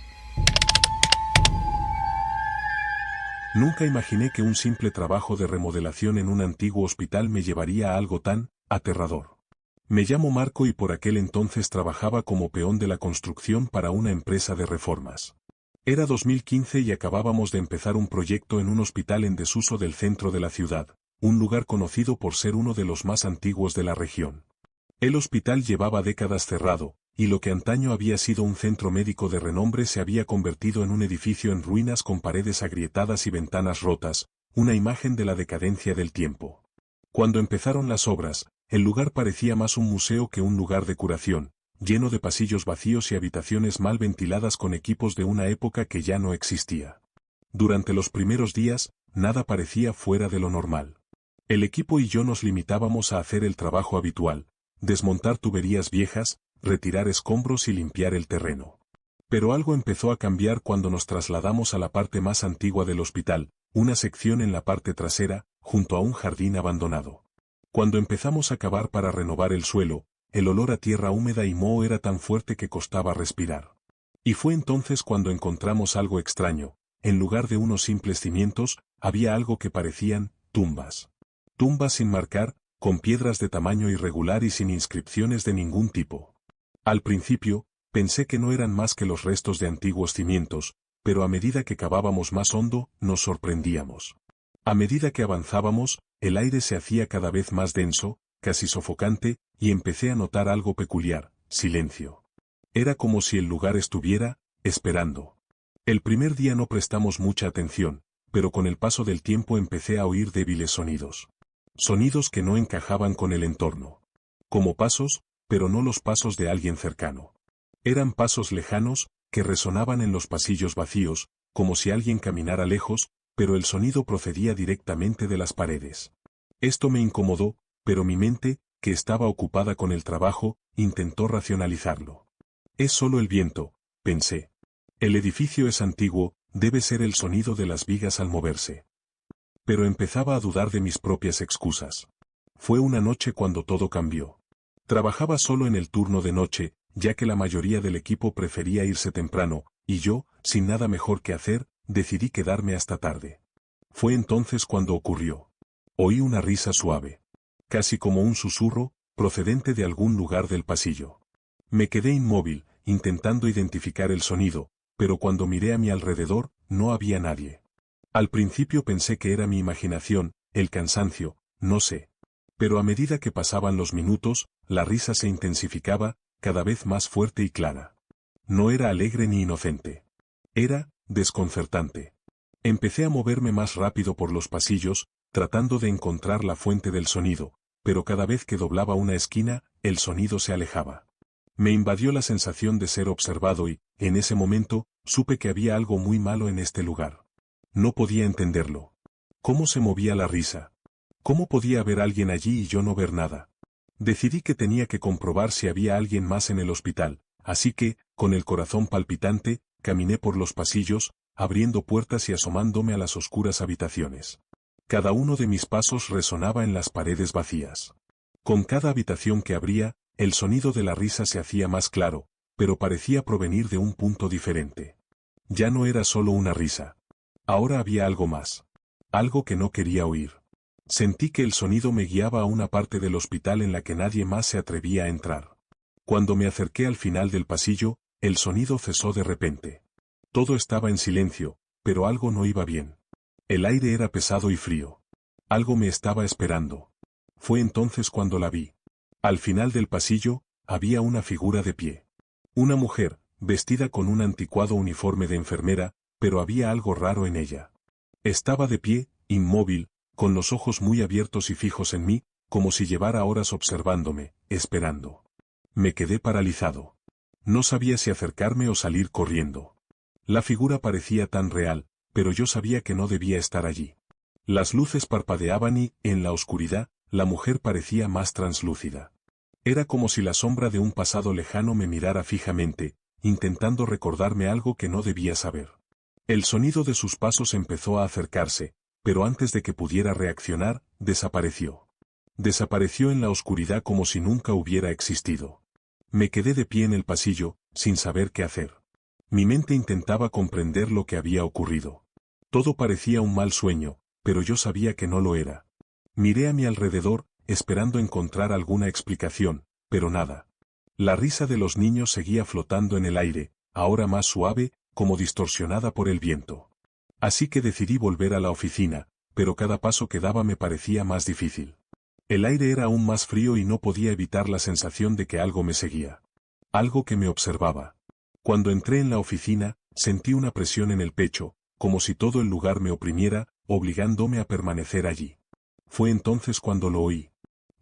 S1: Nunca imaginé que un simple trabajo de remodelación en un antiguo hospital me llevaría a algo tan aterrador. Me llamo Marco y por aquel entonces trabajaba como peón de la construcción para una empresa de reformas. Era 2015 y acabábamos de empezar un proyecto en un hospital en desuso del centro de la ciudad, un lugar conocido por ser uno de los más antiguos de la región. El hospital llevaba décadas cerrado, y lo que antaño había sido un centro médico de renombre se había convertido en un edificio en ruinas con paredes agrietadas y ventanas rotas, una imagen de la decadencia del tiempo. Cuando empezaron las obras, el lugar parecía más un museo que un lugar de curación, lleno de pasillos vacíos y habitaciones mal ventiladas con equipos de una época que ya no existía. Durante los primeros días, nada parecía fuera de lo normal. El equipo y yo nos limitábamos a hacer el trabajo habitual: desmontar tuberías viejas, retirar escombros y limpiar el terreno. Pero algo empezó a cambiar cuando nos trasladamos a la parte más antigua del hospital, una sección en la parte trasera, junto a un jardín abandonado. Cuando empezamos a cavar para renovar el suelo, el olor a tierra húmeda y moho era tan fuerte que costaba respirar. Y fue entonces cuando encontramos algo extraño: en lugar de unos simples cimientos, había algo que parecían tumbas. Tumbas sin marcar, con piedras de tamaño irregular y sin inscripciones de ningún tipo. Al principio, pensé que no eran más que los restos de antiguos cimientos, pero a medida que cavábamos más hondo, nos sorprendíamos. A medida que avanzábamos, el aire se hacía cada vez más denso, casi sofocante, y empecé a notar algo peculiar: silencio. Era como si el lugar estuviera esperando. El primer día no prestamos mucha atención, pero con el paso del tiempo empecé a oír débiles sonidos. Sonidos que no encajaban con el entorno. Como pasos, pero no los pasos de alguien cercano. Eran pasos lejanos, que resonaban en los pasillos vacíos, como si alguien caminara lejos, pero el sonido procedía directamente de las paredes. Esto me incomodó, pero mi mente, que estaba ocupada con el trabajo, intentó racionalizarlo. Es solo el viento, pensé. El edificio es antiguo, debe ser el sonido de las vigas al moverse. Pero empezaba a dudar de mis propias excusas. Fue una noche cuando todo cambió. Trabajaba solo en el turno de noche, ya que la mayoría del equipo prefería irse temprano, y yo, sin nada mejor que hacer, decidí quedarme hasta tarde. Fue entonces cuando ocurrió. Oí una risa suave. Casi como un susurro, procedente de algún lugar del pasillo. Me quedé inmóvil, intentando identificar el sonido, pero cuando miré a mi alrededor, no había nadie. Al principio pensé que era mi imaginación, el cansancio, no sé. Pero a medida que pasaban los minutos, la risa se intensificaba, cada vez más fuerte y clara. No era alegre ni inocente. Era desconcertante. Empecé a moverme más rápido por los pasillos, tratando de encontrar la fuente del sonido, pero cada vez que doblaba una esquina, el sonido se alejaba. Me invadió la sensación de ser observado y, en ese momento, supe que había algo muy malo en este lugar. No podía entenderlo. ¿Cómo se movía la risa? ¿Cómo podía haber alguien allí y yo no ver nada? Decidí que tenía que comprobar si había alguien más en el hospital, así que, con el corazón palpitante, caminé por los pasillos, abriendo puertas y asomándome a las oscuras habitaciones. Cada uno de mis pasos resonaba en las paredes vacías. Con cada habitación que abría, el sonido de la risa se hacía más claro, pero parecía provenir de un punto diferente. Ya no era solo una risa. Ahora había algo más. Algo que no quería oír. Sentí que el sonido me guiaba a una parte del hospital en la que nadie más se atrevía a entrar. Cuando me acerqué al final del pasillo, el sonido cesó de repente. Todo estaba en silencio, pero algo no iba bien. El aire era pesado y frío. Algo me estaba esperando. Fue entonces cuando la vi. Al final del pasillo, había una figura de pie. Una mujer, vestida con un anticuado uniforme de enfermera, pero había algo raro en ella. Estaba de pie, inmóvil, con los ojos muy abiertos y fijos en mí, como si llevara horas observándome, esperando. Me quedé paralizado. No sabía si acercarme o salir corriendo. La figura parecía tan real, pero yo sabía que no debía estar allí. Las luces parpadeaban y, en la oscuridad, la mujer parecía más translúcida. Era como si la sombra de un pasado lejano me mirara fijamente, intentando recordarme algo que no debía saber. El sonido de sus pasos empezó a acercarse, pero antes de que pudiera reaccionar, desapareció. Desapareció en la oscuridad como si nunca hubiera existido. Me quedé de pie en el pasillo, sin saber qué hacer. Mi mente intentaba comprender lo que había ocurrido. Todo parecía un mal sueño, pero yo sabía que no lo era. Miré a mi alrededor, esperando encontrar alguna explicación, pero nada. La risa de los niños seguía flotando en el aire, ahora más suave, como distorsionada por el viento. Así que decidí volver a la oficina, pero cada paso que daba me parecía más difícil. El aire era aún más frío y no podía evitar la sensación de que algo me seguía. Algo que me observaba. Cuando entré en la oficina, sentí una presión en el pecho, como si todo el lugar me oprimiera, obligándome a permanecer allí. Fue entonces cuando lo oí.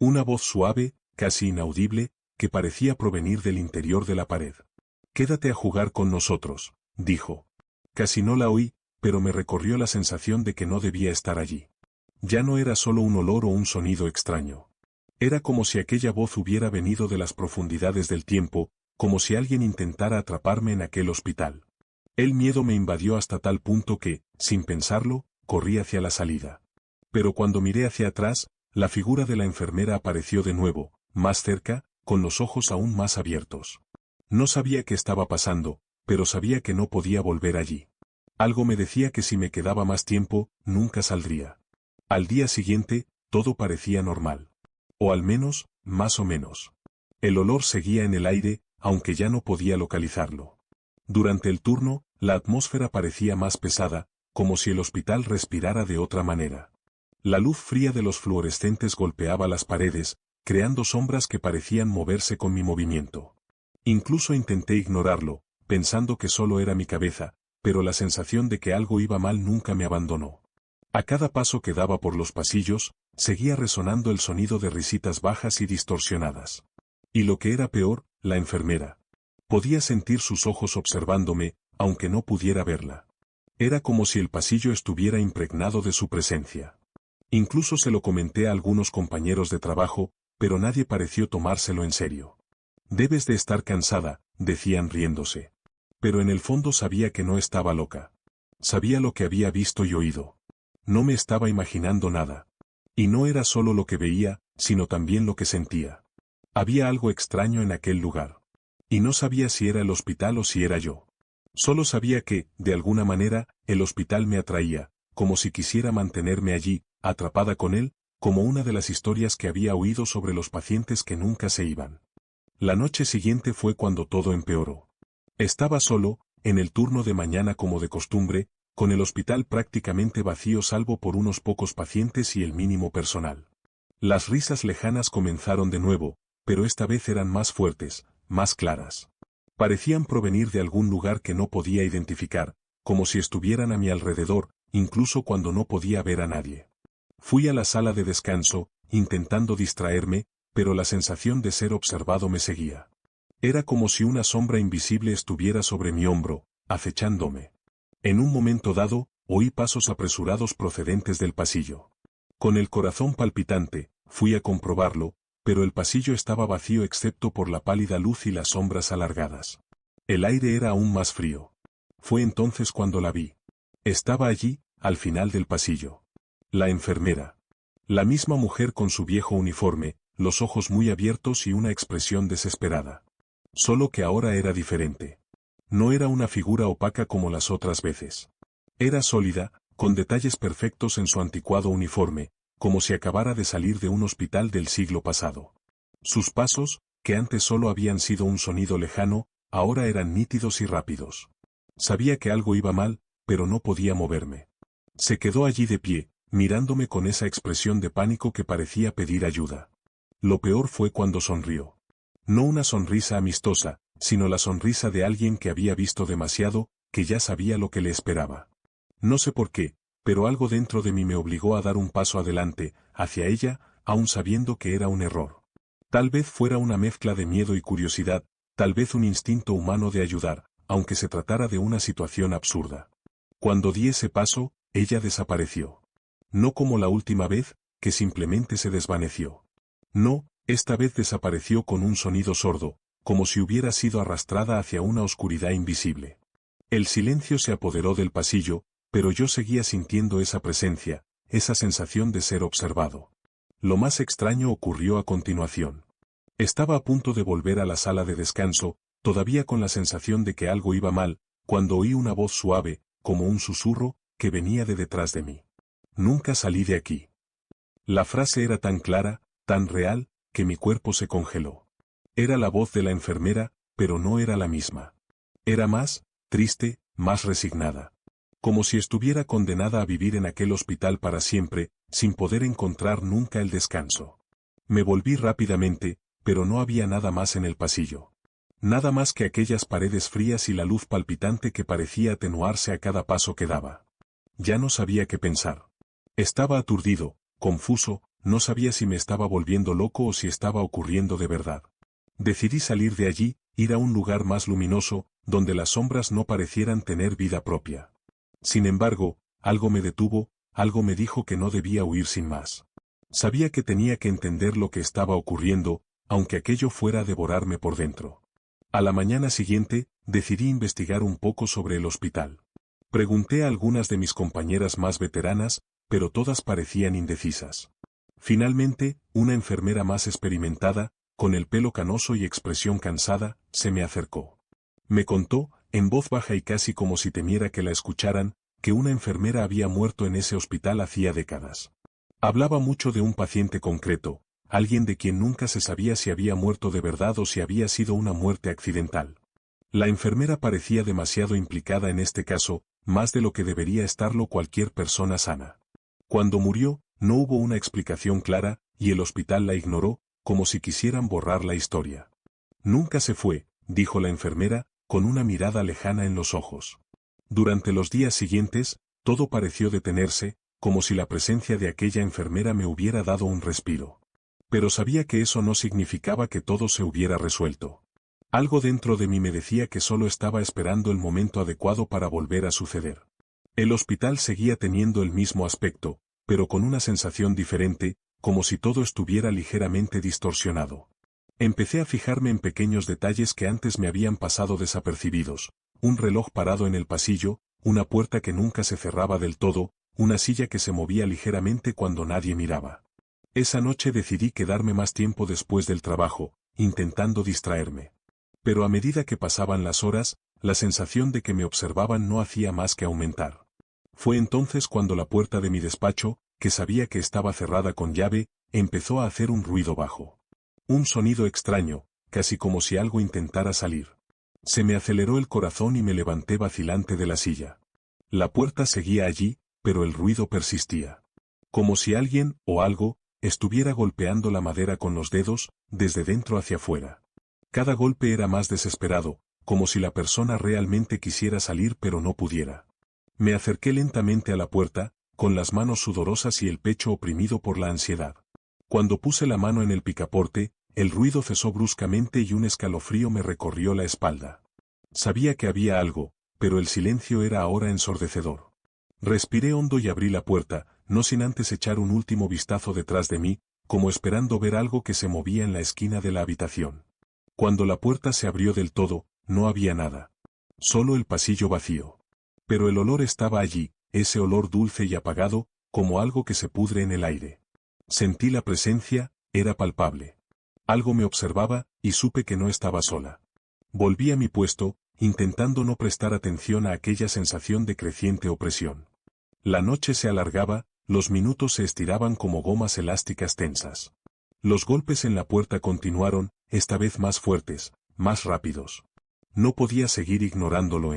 S1: Una voz suave, casi inaudible, que parecía provenir del interior de la pared. «Quédate a jugar con nosotros», dijo. Casi no la oí, pero me recorrió la sensación de que no debía estar allí. Ya no era solo un olor o un sonido extraño. Era como si aquella voz hubiera venido de las profundidades del tiempo, como si alguien intentara atraparme en aquel hospital. El miedo me invadió hasta tal punto que, sin pensarlo, corrí hacia la salida. Pero cuando miré hacia atrás, la figura de la enfermera apareció de nuevo, más cerca, con los ojos aún más abiertos. No sabía qué estaba pasando, pero sabía que no podía volver allí. Algo me decía que si me quedaba más tiempo, nunca saldría. Al día siguiente, todo parecía normal. O al menos, más o menos. El olor seguía en el aire, aunque ya no podía localizarlo. Durante el turno, la atmósfera parecía más pesada, como si el hospital respirara de otra manera. La luz fría de los fluorescentes golpeaba las paredes, creando sombras que parecían moverse con mi movimiento. Incluso intenté ignorarlo, pensando que solo era mi cabeza, pero la sensación de que algo iba mal nunca me abandonó. A cada paso que daba por los pasillos, seguía resonando el sonido de risitas bajas y distorsionadas. Y lo que era peor, la enfermera. Podía sentir sus ojos observándome, aunque no pudiera verla. Era como si el pasillo estuviera impregnado de su presencia. Incluso se lo comenté a algunos compañeros de trabajo, pero nadie pareció tomárselo en serio. Debes de estar cansada, decían riéndose. Pero en el fondo sabía que no estaba loca. Sabía lo que había visto y oído. No me estaba imaginando nada. Y no era solo lo que veía, sino también lo que sentía. Había algo extraño en aquel lugar. Y no sabía si era el hospital o si era yo. Solo sabía que, de alguna manera, el hospital me atraía, como si quisiera mantenerme allí, atrapada con él, como una de las historias que había oído sobre los pacientes que nunca se iban. La noche siguiente fue cuando todo empeoró. Estaba solo, en el turno de mañana como de costumbre, con el hospital prácticamente vacío salvo por unos pocos pacientes y el mínimo personal. Las risas lejanas comenzaron de nuevo, pero esta vez eran más fuertes, más claras. Parecían provenir de algún lugar que no podía identificar, como si estuvieran a mi alrededor, incluso cuando no podía ver a nadie. Fui a la sala de descanso, intentando distraerme, pero la sensación de ser observado me seguía. Era como si una sombra invisible estuviera sobre mi hombro, acechándome. En un momento dado, oí pasos apresurados procedentes del pasillo. Con el corazón palpitante, fui a comprobarlo, pero el pasillo estaba vacío excepto por la pálida luz y las sombras alargadas. El aire era aún más frío. Fue entonces cuando la vi. Estaba allí, al final del pasillo. La enfermera. La misma mujer con su viejo uniforme, los ojos muy abiertos y una expresión desesperada. Solo que ahora era diferente. No era una figura opaca como las otras veces. Era sólida, con detalles perfectos en su anticuado uniforme, como si acabara de salir de un hospital del siglo pasado. Sus pasos, que antes solo habían sido un sonido lejano, ahora eran nítidos y rápidos. Sabía que algo iba mal, pero no podía moverme. Se quedó allí de pie, mirándome con esa expresión de pánico que parecía pedir ayuda. Lo peor fue cuando sonrió. No una sonrisa amistosa, sino la sonrisa de alguien que había visto demasiado, que ya sabía lo que le esperaba. No sé por qué, pero algo dentro de mí me obligó a dar un paso adelante, hacia ella, aun sabiendo que era un error. Tal vez fuera una mezcla de miedo y curiosidad, tal vez un instinto humano de ayudar, aunque se tratara de una situación absurda. Cuando di ese paso, ella desapareció. No como la última vez, que simplemente se desvaneció. No, esta vez desapareció con un sonido sordo, como si hubiera sido arrastrada hacia una oscuridad invisible. El silencio se apoderó del pasillo, pero yo seguía sintiendo esa presencia, esa sensación de ser observado. Lo más extraño ocurrió a continuación. Estaba a punto de volver a la sala de descanso, todavía con la sensación de que algo iba mal, cuando oí una voz suave, como un susurro, que venía de detrás de mí. Nunca salí de aquí. La frase era tan clara, tan real, que mi cuerpo se congeló. Era la voz de la enfermera, pero no era la misma. Era más, triste, más resignada. Como si estuviera condenada a vivir en aquel hospital para siempre, sin poder encontrar nunca el descanso. Me volví rápidamente, pero no había nada más en el pasillo. Nada más que aquellas paredes frías y la luz palpitante que parecía atenuarse a cada paso que daba. Ya no sabía qué pensar. Estaba aturdido, confuso, no sabía si me estaba volviendo loco o si estaba ocurriendo de verdad. Decidí salir de allí, ir a un lugar más luminoso, donde las sombras no parecieran tener vida propia. Sin embargo, algo me detuvo, algo me dijo que no debía huir sin más. Sabía que tenía que entender lo que estaba ocurriendo, aunque aquello fuera a devorarme por dentro. A la mañana siguiente, decidí investigar un poco sobre el hospital. Pregunté a algunas de mis compañeras más veteranas, pero todas parecían indecisas. Finalmente, una enfermera más experimentada, con el pelo canoso y expresión cansada, se me acercó. Me contó, en voz baja y casi como si temiera que la escucharan, que una enfermera había muerto en ese hospital hacía décadas. Hablaba mucho de un paciente concreto, alguien de quien nunca se sabía si había muerto de verdad o si había sido una muerte accidental. La enfermera parecía demasiado implicada en este caso, más de lo que debería estarlo cualquier persona sana. Cuando murió, no hubo una explicación clara, y el hospital la ignoró, como si quisieran borrar la historia. Nunca se fue, dijo la enfermera, con una mirada lejana en los ojos. Durante los días siguientes, todo pareció detenerse, como si la presencia de aquella enfermera me hubiera dado un respiro. Pero sabía que eso no significaba que todo se hubiera resuelto. Algo dentro de mí me decía que solo estaba esperando el momento adecuado para volver a suceder. El hospital seguía teniendo el mismo aspecto, pero con una sensación diferente, como si todo estuviera ligeramente distorsionado. Empecé a fijarme en pequeños detalles que antes me habían pasado desapercibidos: un reloj parado en el pasillo, una puerta que nunca se cerraba del todo, una silla que se movía ligeramente cuando nadie miraba. Esa noche decidí quedarme más tiempo después del trabajo, intentando distraerme. Pero a medida que pasaban las horas, la sensación de que me observaban no hacía más que aumentar. Fue entonces cuando la puerta de mi despacho, que sabía que estaba cerrada con llave, empezó a hacer un ruido bajo. Un sonido extraño, casi como si algo intentara salir. Se me aceleró el corazón y me levanté vacilante de la silla. La puerta seguía allí, pero el ruido persistía. Como si alguien, o algo, estuviera golpeando la madera con los dedos, desde dentro hacia afuera. Cada golpe era más desesperado, como si la persona realmente quisiera salir pero no pudiera. Me acerqué lentamente a la puerta, con las manos sudorosas y el pecho oprimido por la ansiedad. Cuando puse la mano en el picaporte, el ruido cesó bruscamente y un escalofrío me recorrió la espalda. Sabía que había algo, pero el silencio era ahora ensordecedor. Respiré hondo y abrí la puerta, no sin antes echar un último vistazo detrás de mí, como esperando ver algo que se movía en la esquina de la habitación. Cuando la puerta se abrió del todo, no había nada. Solo el pasillo vacío. Pero el olor estaba allí, ese olor dulce y apagado, como algo que se pudre en el aire. Sentí la presencia, era palpable. Algo me observaba, y supe que no estaba sola. Volví a mi puesto, intentando no prestar atención a aquella sensación de creciente opresión. La noche se alargaba, los minutos se estiraban como gomas elásticas tensas. Los golpes en la puerta continuaron, esta vez más fuertes, más rápidos. No podía seguir ignorándolo.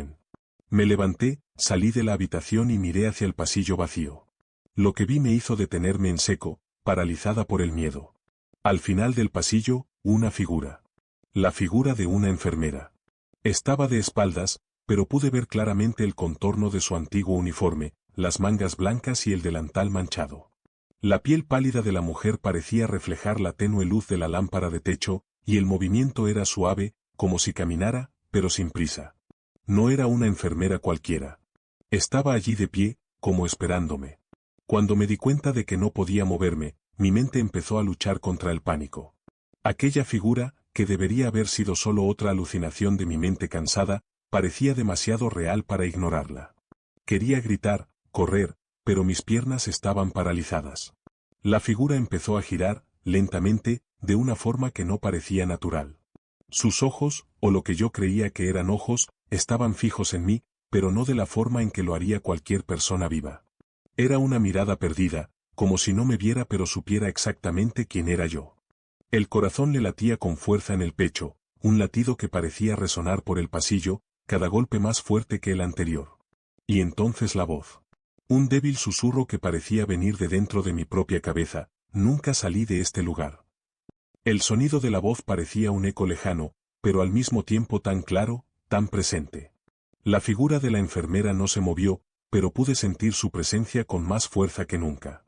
S1: Me levanté, salí de la habitación y miré hacia el pasillo vacío. Lo que vi me hizo detenerme en seco, paralizada por el miedo. Al final del pasillo, una figura. La figura de una enfermera. Estaba de espaldas, pero pude ver claramente el contorno de su antiguo uniforme, las mangas blancas y el delantal manchado. La piel pálida de la mujer parecía reflejar la tenue luz de la lámpara de techo, y el movimiento era suave, como si caminara, pero sin prisa. No era una enfermera cualquiera. Estaba allí de pie, como esperándome. Cuando me di cuenta de que no podía moverme, mi mente empezó a luchar contra el pánico. Aquella figura, que debería haber sido solo otra alucinación de mi mente cansada, parecía demasiado real para ignorarla. Quería gritar, correr, pero mis piernas estaban paralizadas. La figura empezó a girar, lentamente, de una forma que no parecía natural. Sus ojos, o lo que yo creía que eran ojos, estaban fijos en mí, pero no de la forma en que lo haría cualquier persona viva. Era una mirada perdida, como si no me viera pero supiera exactamente quién era yo. El corazón le latía con fuerza en el pecho, un latido que parecía resonar por el pasillo, cada golpe más fuerte que el anterior. Y entonces la voz. Un débil susurro que parecía venir de dentro de mi propia cabeza: nunca salí de este lugar. El sonido de la voz parecía un eco lejano, pero al mismo tiempo tan claro, tan presente. La figura de la enfermera no se movió, pero pude sentir su presencia con más fuerza que nunca.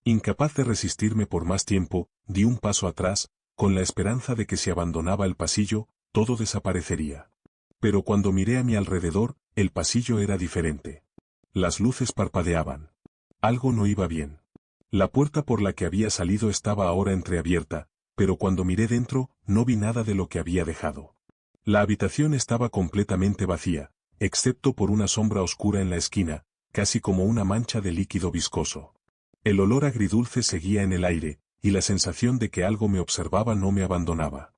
S1: Incapaz de resistirme por más tiempo, di un paso atrás, con la esperanza de que si abandonaba el pasillo, todo desaparecería. Pero cuando miré a mi alrededor, el pasillo era diferente. Las luces parpadeaban. Algo no iba bien. La puerta por la que había salido estaba ahora entreabierta, pero cuando miré dentro, no vi nada de lo que había dejado. La habitación estaba completamente vacía, excepto por una sombra oscura en la esquina, casi como una mancha de líquido viscoso. El olor agridulce seguía en el aire, y la sensación de que algo me observaba no me abandonaba.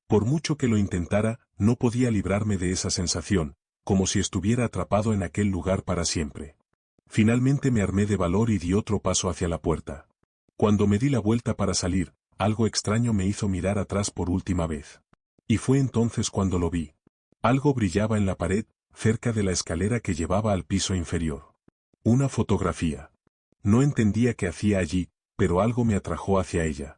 S1: Por mucho que lo intentara, no podía librarme de esa sensación, como si estuviera atrapado en aquel lugar para siempre. Finalmente me armé de valor y di otro paso hacia la puerta. Cuando me di la vuelta para salir, algo extraño me hizo mirar atrás por última vez. Y fue entonces cuando lo vi. Algo brillaba en la pared, cerca de la escalera que llevaba al piso inferior. Una fotografía. No entendía qué hacía allí, pero algo me atrajo hacia ella.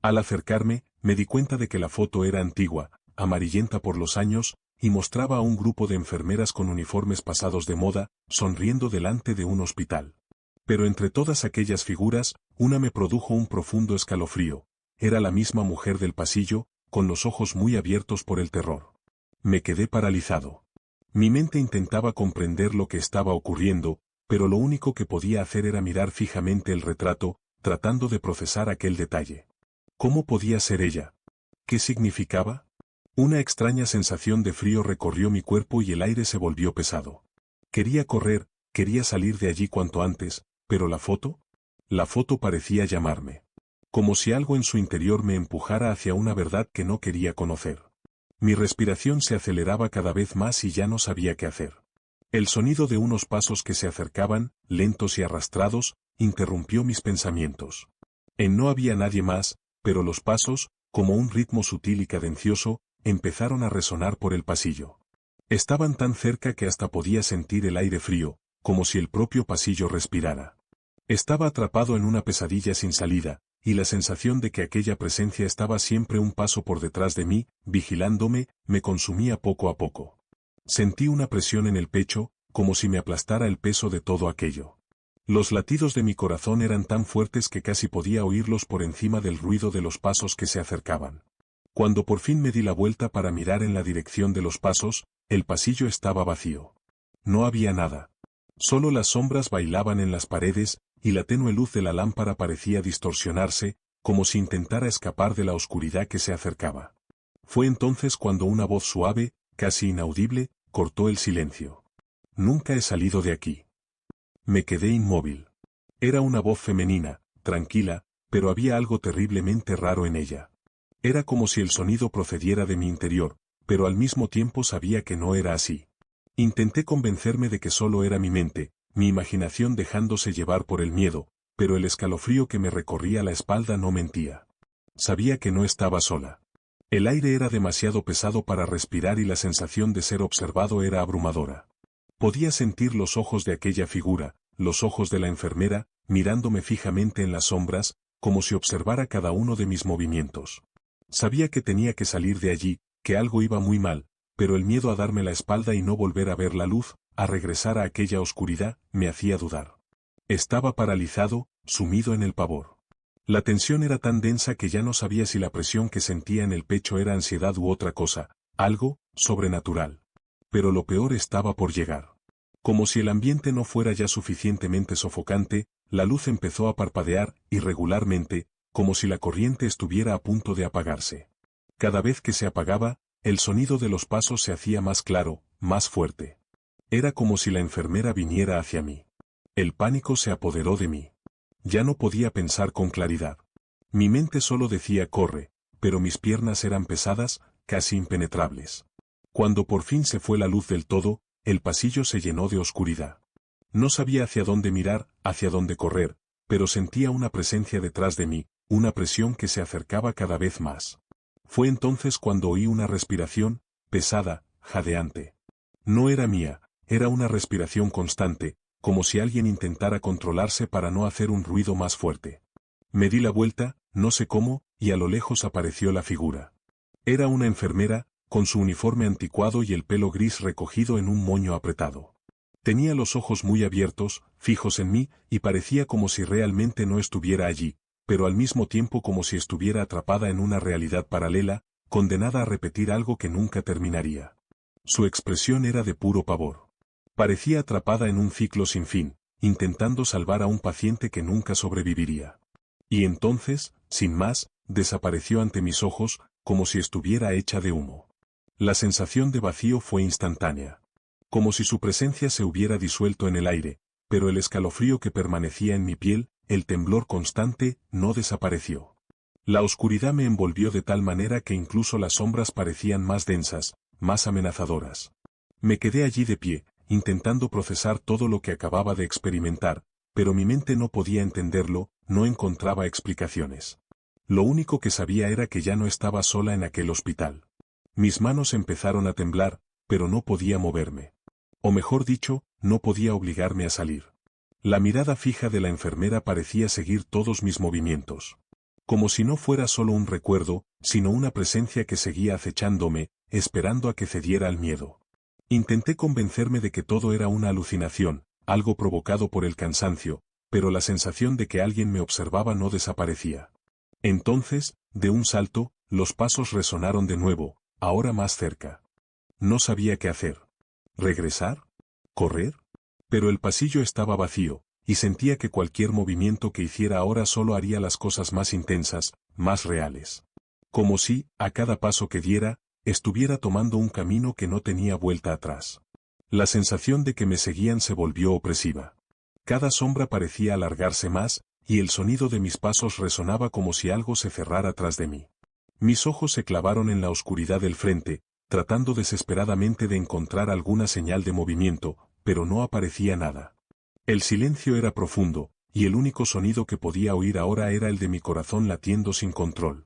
S1: Al acercarme, me di cuenta de que la foto era antigua, amarillenta por los años, y mostraba a un grupo de enfermeras con uniformes pasados de moda, sonriendo delante de un hospital. Pero entre todas aquellas figuras, una me produjo un profundo escalofrío. Era la misma mujer del pasillo, con los ojos muy abiertos por el terror. Me quedé paralizado. Mi mente intentaba comprender lo que estaba ocurriendo, pero lo único que podía hacer era mirar fijamente el retrato, tratando de procesar aquel detalle. ¿Cómo podía ser ella? ¿Qué significaba? Una extraña sensación de frío recorrió mi cuerpo y el aire se volvió pesado. Quería correr, quería salir de allí cuanto antes, pero ¿la foto? La foto parecía llamarme. Como si algo en su interior me empujara hacia una verdad que no quería conocer. Mi respiración se aceleraba cada vez más y ya no sabía qué hacer. El sonido de unos pasos que se acercaban, lentos y arrastrados, interrumpió mis pensamientos. No había nadie más, pero los pasos, como un ritmo sutil y cadencioso, empezaron a resonar por el pasillo. Estaban tan cerca que hasta podía sentir el aire frío, como si el propio pasillo respirara. Estaba atrapado en una pesadilla sin salida, y la sensación de que aquella presencia estaba siempre un paso por detrás de mí, vigilándome, me consumía poco a poco. Sentí una presión en el pecho, como si me aplastara el peso de todo aquello. Los latidos de mi corazón eran tan fuertes que casi podía oírlos por encima del ruido de los pasos que se acercaban. Cuando por fin me di la vuelta para mirar en la dirección de los pasos, el pasillo estaba vacío. No había nada. Solo las sombras bailaban en las paredes, y la tenue luz de la lámpara parecía distorsionarse, como si intentara escapar de la oscuridad que se acercaba. Fue entonces cuando una voz suave, casi inaudible, cortó el silencio. «Nunca he salido de aquí». Me quedé inmóvil. Era una voz femenina, tranquila, pero había algo terriblemente raro en ella. Era como si el sonido procediera de mi interior, pero al mismo tiempo sabía que no era así. Intenté convencerme de que solo era mi mente, mi imaginación dejándose llevar por el miedo, pero el escalofrío que me recorría la espalda no mentía. Sabía que no estaba sola. El aire era demasiado pesado para respirar y la sensación de ser observado era abrumadora. Podía sentir los ojos de aquella figura, los ojos de la enfermera, mirándome fijamente en las sombras, como si observara cada uno de mis movimientos. Sabía que tenía que salir de allí, que algo iba muy mal, pero el miedo a darme la espalda y no volver a ver la luz, a regresar a aquella oscuridad, me hacía dudar. Estaba paralizado, sumido en el pavor. La tensión era tan densa que ya no sabía si la presión que sentía en el pecho era ansiedad u otra cosa, algo sobrenatural. Pero lo peor estaba por llegar. Como si el ambiente no fuera ya suficientemente sofocante, la luz empezó a parpadear, irregularmente, como si la corriente estuviera a punto de apagarse. Cada vez que se apagaba, el sonido de los pasos se hacía más claro, más fuerte. Era como si la enfermera viniera hacia mí. El pánico se apoderó de mí. Ya no podía pensar con claridad. Mi mente solo decía corre, pero mis piernas eran pesadas, casi impenetrables. Cuando por fin se fue la luz del todo, el pasillo se llenó de oscuridad. No sabía hacia dónde mirar, hacia dónde correr, pero sentía una presencia detrás de mí, una presión que se acercaba cada vez más. Fue entonces cuando oí una respiración, pesada, jadeante. No era mía, era una respiración constante, como si alguien intentara controlarse para no hacer un ruido más fuerte. Me di la vuelta, no sé cómo, y a lo lejos apareció la figura. Era una enfermera, con su uniforme anticuado y el pelo gris recogido en un moño apretado. Tenía los ojos muy abiertos, fijos en mí, y parecía como si realmente no estuviera allí, pero al mismo tiempo como si estuviera atrapada en una realidad paralela, condenada a repetir algo que nunca terminaría. Su expresión era de puro pavor. Parecía atrapada en un ciclo sin fin, intentando salvar a un paciente que nunca sobreviviría. Y entonces, sin más, desapareció ante mis ojos, como si estuviera hecha de humo. La sensación de vacío fue instantánea. Como si su presencia se hubiera disuelto en el aire, pero el escalofrío que permanecía en mi piel, el temblor constante, no desapareció. La oscuridad me envolvió de tal manera que incluso las sombras parecían más densas, más amenazadoras. Me quedé allí de pie, intentando procesar todo lo que acababa de experimentar, pero mi mente no podía entenderlo, no encontraba explicaciones. Lo único que sabía era que ya no estaba sola en aquel hospital. Mis manos empezaron a temblar, pero no podía moverme. O mejor dicho, no podía obligarme a salir. La mirada fija de la enfermera parecía seguir todos mis movimientos. Como si no fuera solo un recuerdo, sino una presencia que seguía acechándome, esperando a que cediera al miedo. Intenté convencerme de que todo era una alucinación, algo provocado por el cansancio, pero la sensación de que alguien me observaba no desaparecía. Entonces, de un salto, los pasos resonaron de nuevo, ahora más cerca. No sabía qué hacer. ¿Regresar? ¿Correr? Pero el pasillo estaba vacío, y sentía que cualquier movimiento que hiciera ahora solo haría las cosas más intensas, más reales. Como si, a cada paso que diera, estuviera tomando un camino que no tenía vuelta atrás. La sensación de que me seguían se volvió opresiva. Cada sombra parecía alargarse más, y el sonido de mis pasos resonaba como si algo se cerrara tras de mí. Mis ojos se clavaron en la oscuridad del frente, tratando desesperadamente de encontrar alguna señal de movimiento, pero no aparecía nada. El silencio era profundo, y el único sonido que podía oír ahora era el de mi corazón latiendo sin control.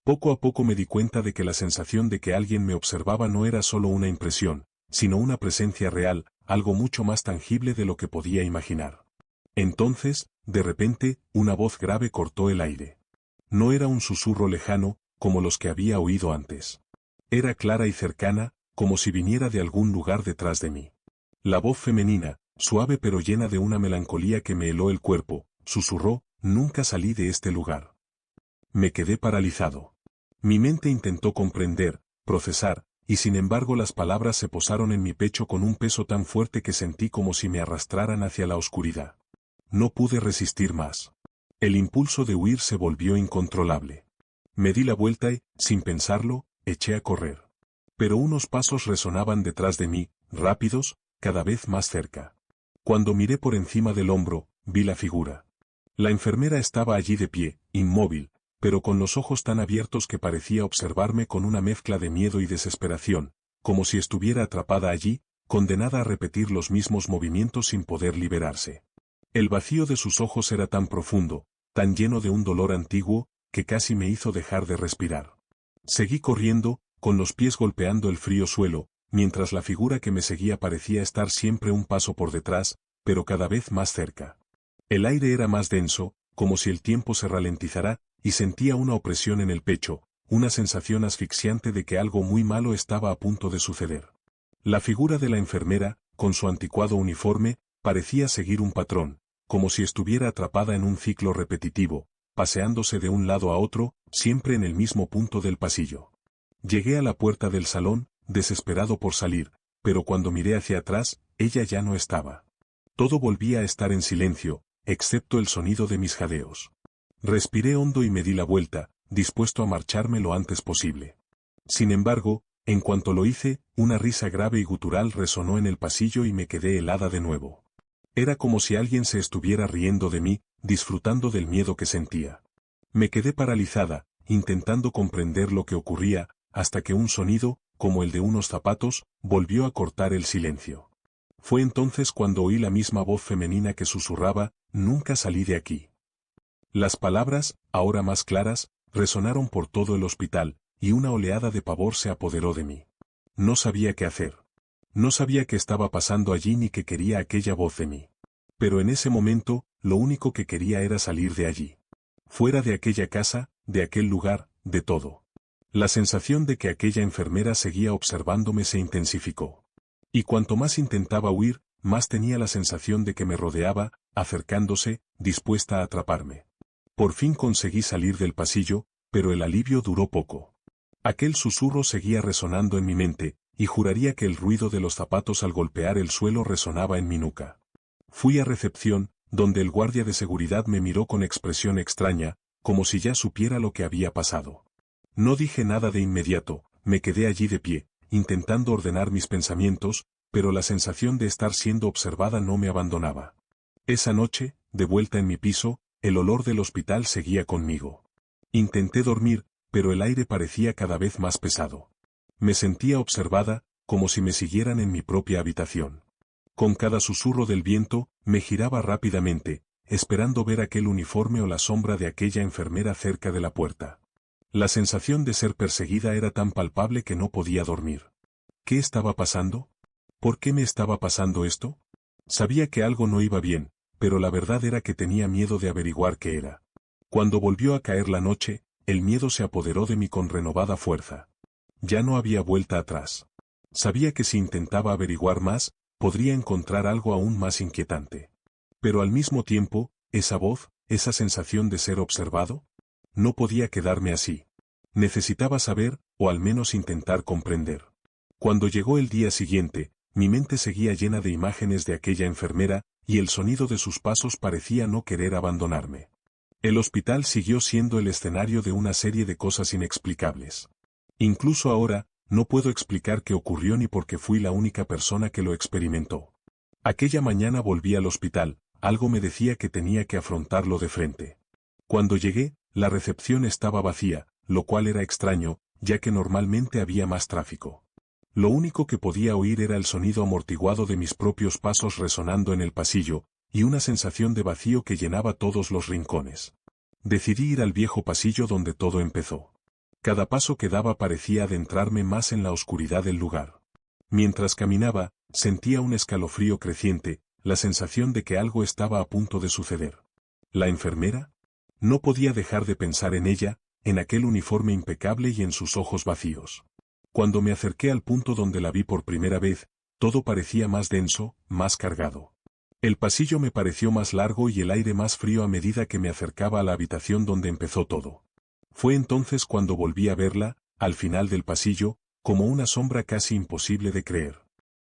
S1: Poco a poco me di cuenta de que la sensación de que alguien me observaba no era solo una impresión, sino una presencia real, algo mucho más tangible de lo que podía imaginar. Entonces, de repente, una voz grave cortó el aire. No era un susurro lejano, como los que había oído antes. Era clara y cercana, como si viniera de algún lugar detrás de mí. La voz femenina, suave pero llena de una melancolía que me heló el cuerpo, susurró: «Nunca salí de este lugar». Me quedé paralizado. Mi mente intentó comprender, procesar, y sin embargo las palabras se posaron en mi pecho con un peso tan fuerte que sentí como si me arrastraran hacia la oscuridad. No pude resistir más. El impulso de huir se volvió incontrolable. Me di la vuelta y, sin pensarlo, eché a correr. Pero unos pasos resonaban detrás de mí, rápidos, cada vez más cerca. Cuando miré por encima del hombro, vi la figura. La enfermera estaba allí de pie, inmóvil, pero con los ojos tan abiertos que parecía observarme con una mezcla de miedo y desesperación, como si estuviera atrapada allí, condenada a repetir los mismos movimientos sin poder liberarse. El vacío de sus ojos era tan profundo, tan lleno de un dolor antiguo, que casi me hizo dejar de respirar. Seguí corriendo, con los pies golpeando el frío suelo, mientras la figura que me seguía parecía estar siempre un paso por detrás, pero cada vez más cerca. El aire era más denso, como si el tiempo se ralentizara, y sentía una opresión en el pecho, una sensación asfixiante de que algo muy malo estaba a punto de suceder. La figura de la enfermera, con su anticuado uniforme, parecía seguir un patrón, como si estuviera atrapada en un ciclo repetitivo, paseándose de un lado a otro, siempre en el mismo punto del pasillo. Llegué a la puerta del salón, desesperado por salir, pero cuando miré hacia atrás, ella ya no estaba. Todo volvía a estar en silencio, excepto el sonido de mis jadeos. Respiré hondo y me di la vuelta, dispuesto a marcharme lo antes posible. Sin embargo, en cuanto lo hice, una risa grave y gutural resonó en el pasillo y me quedé helada de nuevo. Era como si alguien se estuviera riendo de mí, disfrutando del miedo que sentía. Me quedé paralizada, intentando comprender lo que ocurría, hasta que un sonido, como el de unos zapatos, volvió a cortar el silencio. Fue entonces cuando oí la misma voz femenina que susurraba: «Nunca salí de aquí». Las palabras, ahora más claras, resonaron por todo el hospital, y una oleada de pavor se apoderó de mí. No sabía qué hacer. No sabía qué estaba pasando allí ni qué quería aquella voz de mí. Pero en ese momento, lo único que quería era salir de allí. Fuera de aquella casa, de aquel lugar, de todo. La sensación de que aquella enfermera seguía observándome se intensificó. Y cuanto más intentaba huir, más tenía la sensación de que me rodeaba, acercándose, dispuesta a atraparme. Por fin conseguí salir del pasillo, pero el alivio duró poco. Aquel susurro seguía resonando en mi mente, y juraría que el ruido de los zapatos al golpear el suelo resonaba en mi nuca. Fui a recepción, donde el guardia de seguridad me miró con expresión extraña, como si ya supiera lo que había pasado. No dije nada de inmediato, me quedé allí de pie, intentando ordenar mis pensamientos, pero la sensación de estar siendo observada no me abandonaba. Esa noche, de vuelta en mi piso, el olor del hospital seguía conmigo. Intenté dormir, pero el aire parecía cada vez más pesado. Me sentía observada, como si me siguieran en mi propia habitación. Con cada susurro del viento, me giraba rápidamente, esperando ver aquel uniforme o la sombra de aquella enfermera cerca de la puerta. La sensación de ser perseguida era tan palpable que no podía dormir. ¿Qué estaba pasando? ¿Por qué me estaba pasando esto? Sabía que algo no iba bien, pero la verdad era que tenía miedo de averiguar qué era. Cuando volvió a caer la noche, el miedo se apoderó de mí con renovada fuerza. Ya no había vuelta atrás. Sabía que si intentaba averiguar más, podría encontrar algo aún más inquietante. Pero al mismo tiempo, esa voz, esa sensación de ser observado, no podía quedarme así. Necesitaba saber, o al menos intentar comprender. Cuando llegó el día siguiente, mi mente seguía llena de imágenes de aquella enfermera, y el sonido de sus pasos parecía no querer abandonarme. El hospital siguió siendo el escenario de una serie de cosas inexplicables. Incluso ahora, no puedo explicar qué ocurrió ni por qué fui la única persona que lo experimentó. Aquella mañana volví al hospital, algo me decía que tenía que afrontarlo de frente. Cuando llegué, la recepción estaba vacía, lo cual era extraño, ya que normalmente había más tráfico. Lo único que podía oír era el sonido amortiguado de mis propios pasos resonando en el pasillo, y una sensación de vacío que llenaba todos los rincones. Decidí ir al viejo pasillo donde todo empezó. Cada paso que daba parecía adentrarme más en la oscuridad del lugar. Mientras caminaba, sentía un escalofrío creciente, la sensación de que algo estaba a punto de suceder. ¿La enfermera? No podía dejar de pensar en ella, en aquel uniforme impecable y en sus ojos vacíos. Cuando me acerqué al punto donde la vi por primera vez, todo parecía más denso, más cargado. El pasillo me pareció más largo y el aire más frío a medida que me acercaba a la habitación donde empezó todo. Fue entonces cuando volví a verla, al final del pasillo, como una sombra casi imposible de creer.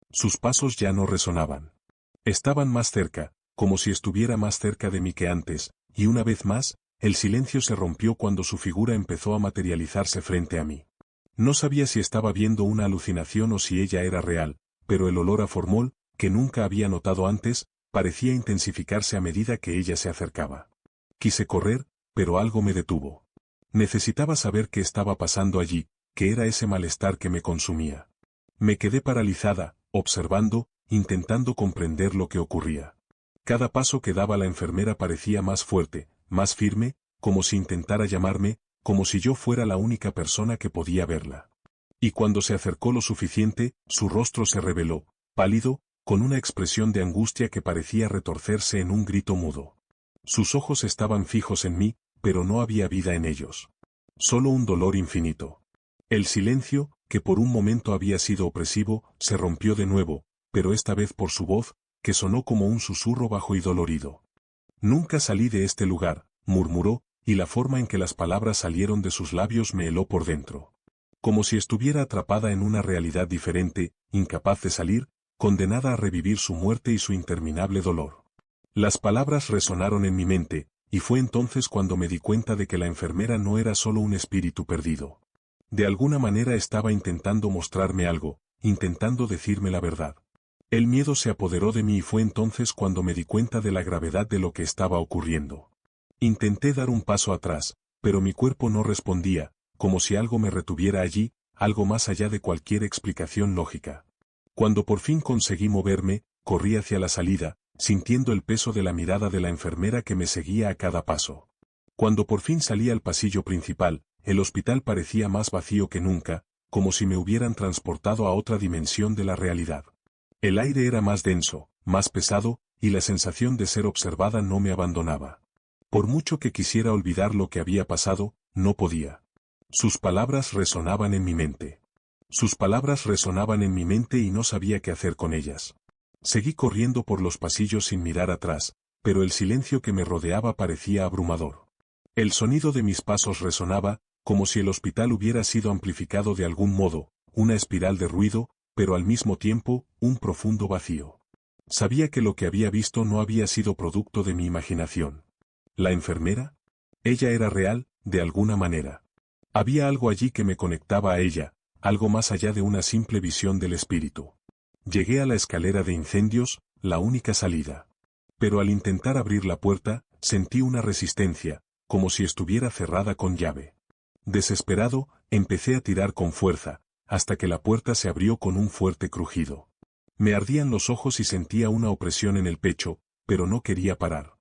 S1: Sus pasos ya no resonaban. Estaban más cerca, como si estuviera más cerca de mí que antes, y una vez más, el silencio se rompió cuando su figura empezó a materializarse frente a mí. No sabía si estaba viendo una alucinación o si ella era real, pero el olor a formol, que nunca había notado antes, parecía intensificarse a medida que ella se acercaba. Quise correr, pero algo me detuvo. Necesitaba saber qué estaba pasando allí, qué era ese malestar que me consumía. Me quedé paralizada, observando, intentando comprender lo que ocurría. Cada paso que daba la enfermera parecía más fuerte, más firme, como si intentara llamarme, como si yo fuera la única persona que podía verla. Y cuando se acercó lo suficiente, su rostro se reveló, pálido, con una expresión de angustia que parecía retorcerse en un grito mudo. Sus ojos estaban fijos en mí, pero no había vida en ellos. Solo un dolor infinito. El silencio, que por un momento había sido opresivo, se rompió de nuevo, pero esta vez por su voz, que sonó como un susurro bajo y dolorido. Nunca salí de este lugar, murmuró, y la forma en que las palabras salieron de sus labios me heló por dentro. Como si estuviera atrapada en una realidad diferente, incapaz de salir, condenada a revivir su muerte y su interminable dolor. Las palabras resonaron en mi mente, y fue entonces cuando me di cuenta de que la enfermera no era solo un espíritu perdido. De alguna manera estaba intentando mostrarme algo, intentando decirme la verdad. El miedo se apoderó de mí y fue entonces cuando me di cuenta de la gravedad de lo que estaba ocurriendo. Intenté dar un paso atrás, pero mi cuerpo no respondía, como si algo me retuviera allí, algo más allá de cualquier explicación lógica. Cuando por fin conseguí moverme, corrí hacia la salida, sintiendo el peso de la mirada de la enfermera que me seguía a cada paso. Cuando por fin salí al pasillo principal, el hospital parecía más vacío que nunca, como si me hubieran transportado a otra dimensión de la realidad. El aire era más denso, más pesado, y la sensación de ser observada no me abandonaba. Por mucho que quisiera olvidar lo que había pasado, no podía. Sus palabras resonaban en mi mente. Sus palabras resonaban en mi mente y no sabía qué hacer con ellas. Seguí corriendo por los pasillos sin mirar atrás, pero el silencio que me rodeaba parecía abrumador. El sonido de mis pasos resonaba, como si el hospital hubiera sido amplificado de algún modo, una espiral de ruido, pero al mismo tiempo, un profundo vacío. Sabía que lo que había visto no había sido producto de mi imaginación. ¿La enfermera? Ella era real, de alguna manera. Había algo allí que me conectaba a ella, algo más allá de una simple visión del espíritu. Llegué a la escalera de incendios, la única salida. Pero al intentar abrir la puerta, sentí una resistencia, como si estuviera cerrada con llave. Desesperado, empecé a tirar con fuerza, hasta que la puerta se abrió con un fuerte crujido. Me ardían los ojos y sentía una opresión en el pecho, pero no quería parar.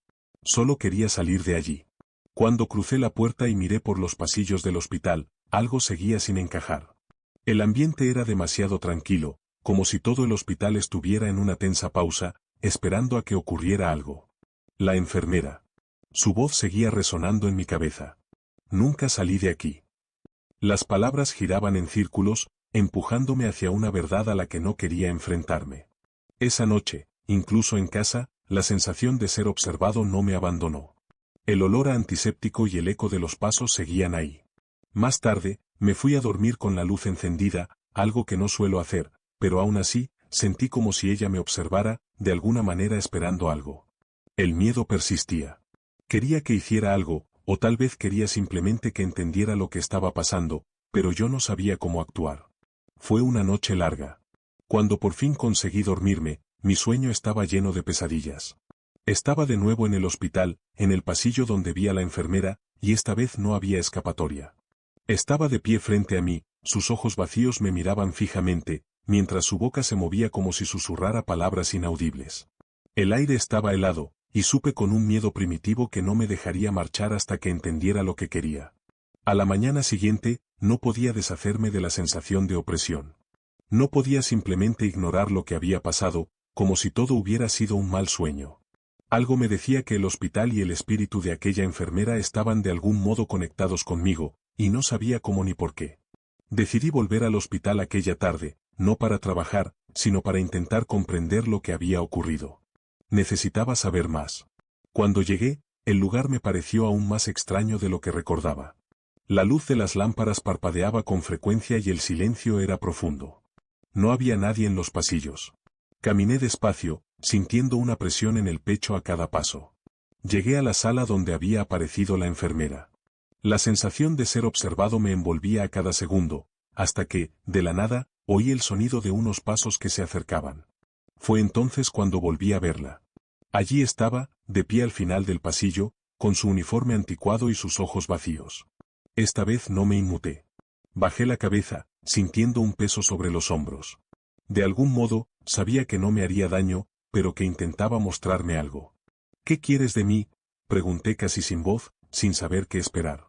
S1: Solo quería salir de allí. Cuando crucé la puerta y miré por los pasillos del hospital, algo seguía sin encajar. El ambiente era demasiado tranquilo, como si todo el hospital estuviera en una tensa pausa, esperando a que ocurriera algo. La enfermera. Su voz seguía resonando en mi cabeza. Nunca salí de aquí. Las palabras giraban en círculos, empujándome hacia una verdad a la que no quería enfrentarme. Esa noche, incluso en casa, la sensación de ser observado no me abandonó. El olor a antiséptico y el eco de los pasos seguían ahí. Más tarde, me fui a dormir con la luz encendida, algo que no suelo hacer, pero aún así, sentí como si ella me observara, de alguna manera esperando algo. El miedo persistía. Quería que hiciera algo, o tal vez quería simplemente que entendiera lo que estaba pasando, pero yo no sabía cómo actuar. Fue una noche larga. Cuando por fin conseguí dormirme, mi sueño estaba lleno de pesadillas. Estaba de nuevo en el hospital, en el pasillo donde vi a la enfermera, y esta vez no había escapatoria. Estaba de pie frente a mí, sus ojos vacíos me miraban fijamente, mientras su boca se movía como si susurrara palabras inaudibles. El aire estaba helado, y supe con un miedo primitivo que no me dejaría marchar hasta que entendiera lo que quería. A la mañana siguiente, no podía deshacerme de la sensación de opresión. No podía simplemente ignorar lo que había pasado, como si todo hubiera sido un mal sueño. Algo me decía que el hospital y el espíritu de aquella enfermera estaban de algún modo conectados conmigo, y no sabía cómo ni por qué. Decidí volver al hospital aquella tarde, no para trabajar, sino para intentar comprender lo que había ocurrido. Necesitaba saber más. Cuando llegué, el lugar me pareció aún más extraño de lo que recordaba. La luz de las lámparas parpadeaba con frecuencia y el silencio era profundo. No había nadie en los pasillos. Caminé despacio, sintiendo una presión en el pecho a cada paso. Llegué a la sala donde había aparecido la enfermera. La sensación de ser observado me envolvía a cada segundo, hasta que, de la nada, oí el sonido de unos pasos que se acercaban. Fue entonces cuando volví a verla. Allí estaba, de pie al final del pasillo, con su uniforme anticuado y sus ojos vacíos. Esta vez no me inmuté. Bajé la cabeza, sintiendo un peso sobre los hombros. De algún modo, sabía que no me haría daño, pero que intentaba mostrarme algo. ¿Qué quieres de mí?, pregunté casi sin voz, sin saber qué esperar.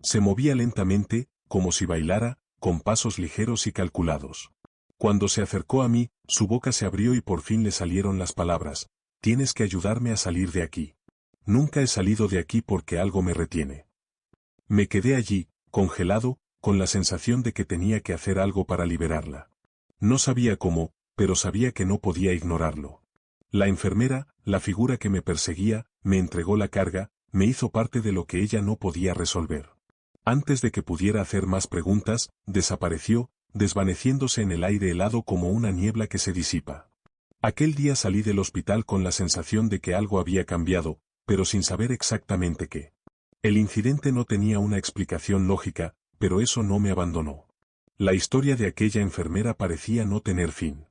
S1: Se movía lentamente, como si bailara, con pasos ligeros y calculados. Cuando se acercó a mí, su boca se abrió y por fin le salieron las palabras: «Tienes que ayudarme a salir de aquí. Nunca he salido de aquí porque algo me retiene». Me quedé allí, congelado, con la sensación de que tenía que hacer algo para liberarla. No sabía cómo, pero sabía que no podía ignorarlo. La enfermera, la figura que me perseguía, me entregó la carga, me hizo parte de lo que ella no podía resolver. Antes de que pudiera hacer más preguntas, desapareció, desvaneciéndose en el aire helado como una niebla que se disipa. Aquel día salí del hospital con la sensación de que algo había cambiado, pero sin saber exactamente qué. El incidente no tenía una explicación lógica, pero eso no me abandonó. La historia de aquella enfermera parecía no tener fin.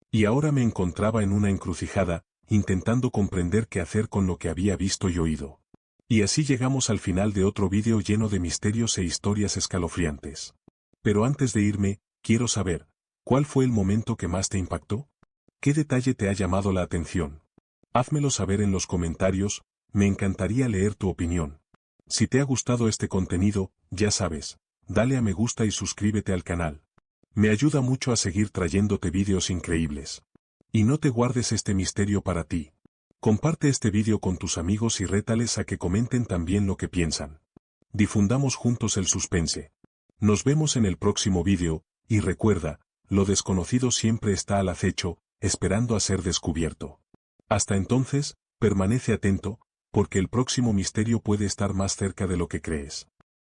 S1: Y ahora me encontraba en una encrucijada, intentando comprender qué hacer con lo que había visto y oído. Y así llegamos al final de otro vídeo lleno de misterios e historias escalofriantes. Pero antes de irme, quiero saber, ¿cuál fue el momento que más te impactó? ¿Qué detalle te ha llamado la atención? Házmelo saber en los comentarios, me encantaría leer tu opinión. Si te ha gustado este contenido, ya sabes, dale a me gusta y suscríbete al canal. Me ayuda mucho a seguir trayéndote vídeos increíbles. Y no te guardes este misterio para ti. Comparte este vídeo con tus amigos y rétales a que comenten también lo que piensan. Difundamos juntos el suspense. Nos vemos en el próximo vídeo, y recuerda, lo desconocido siempre está al acecho, esperando a ser descubierto. Hasta entonces, permanece atento, porque el próximo misterio puede estar más cerca de lo que crees.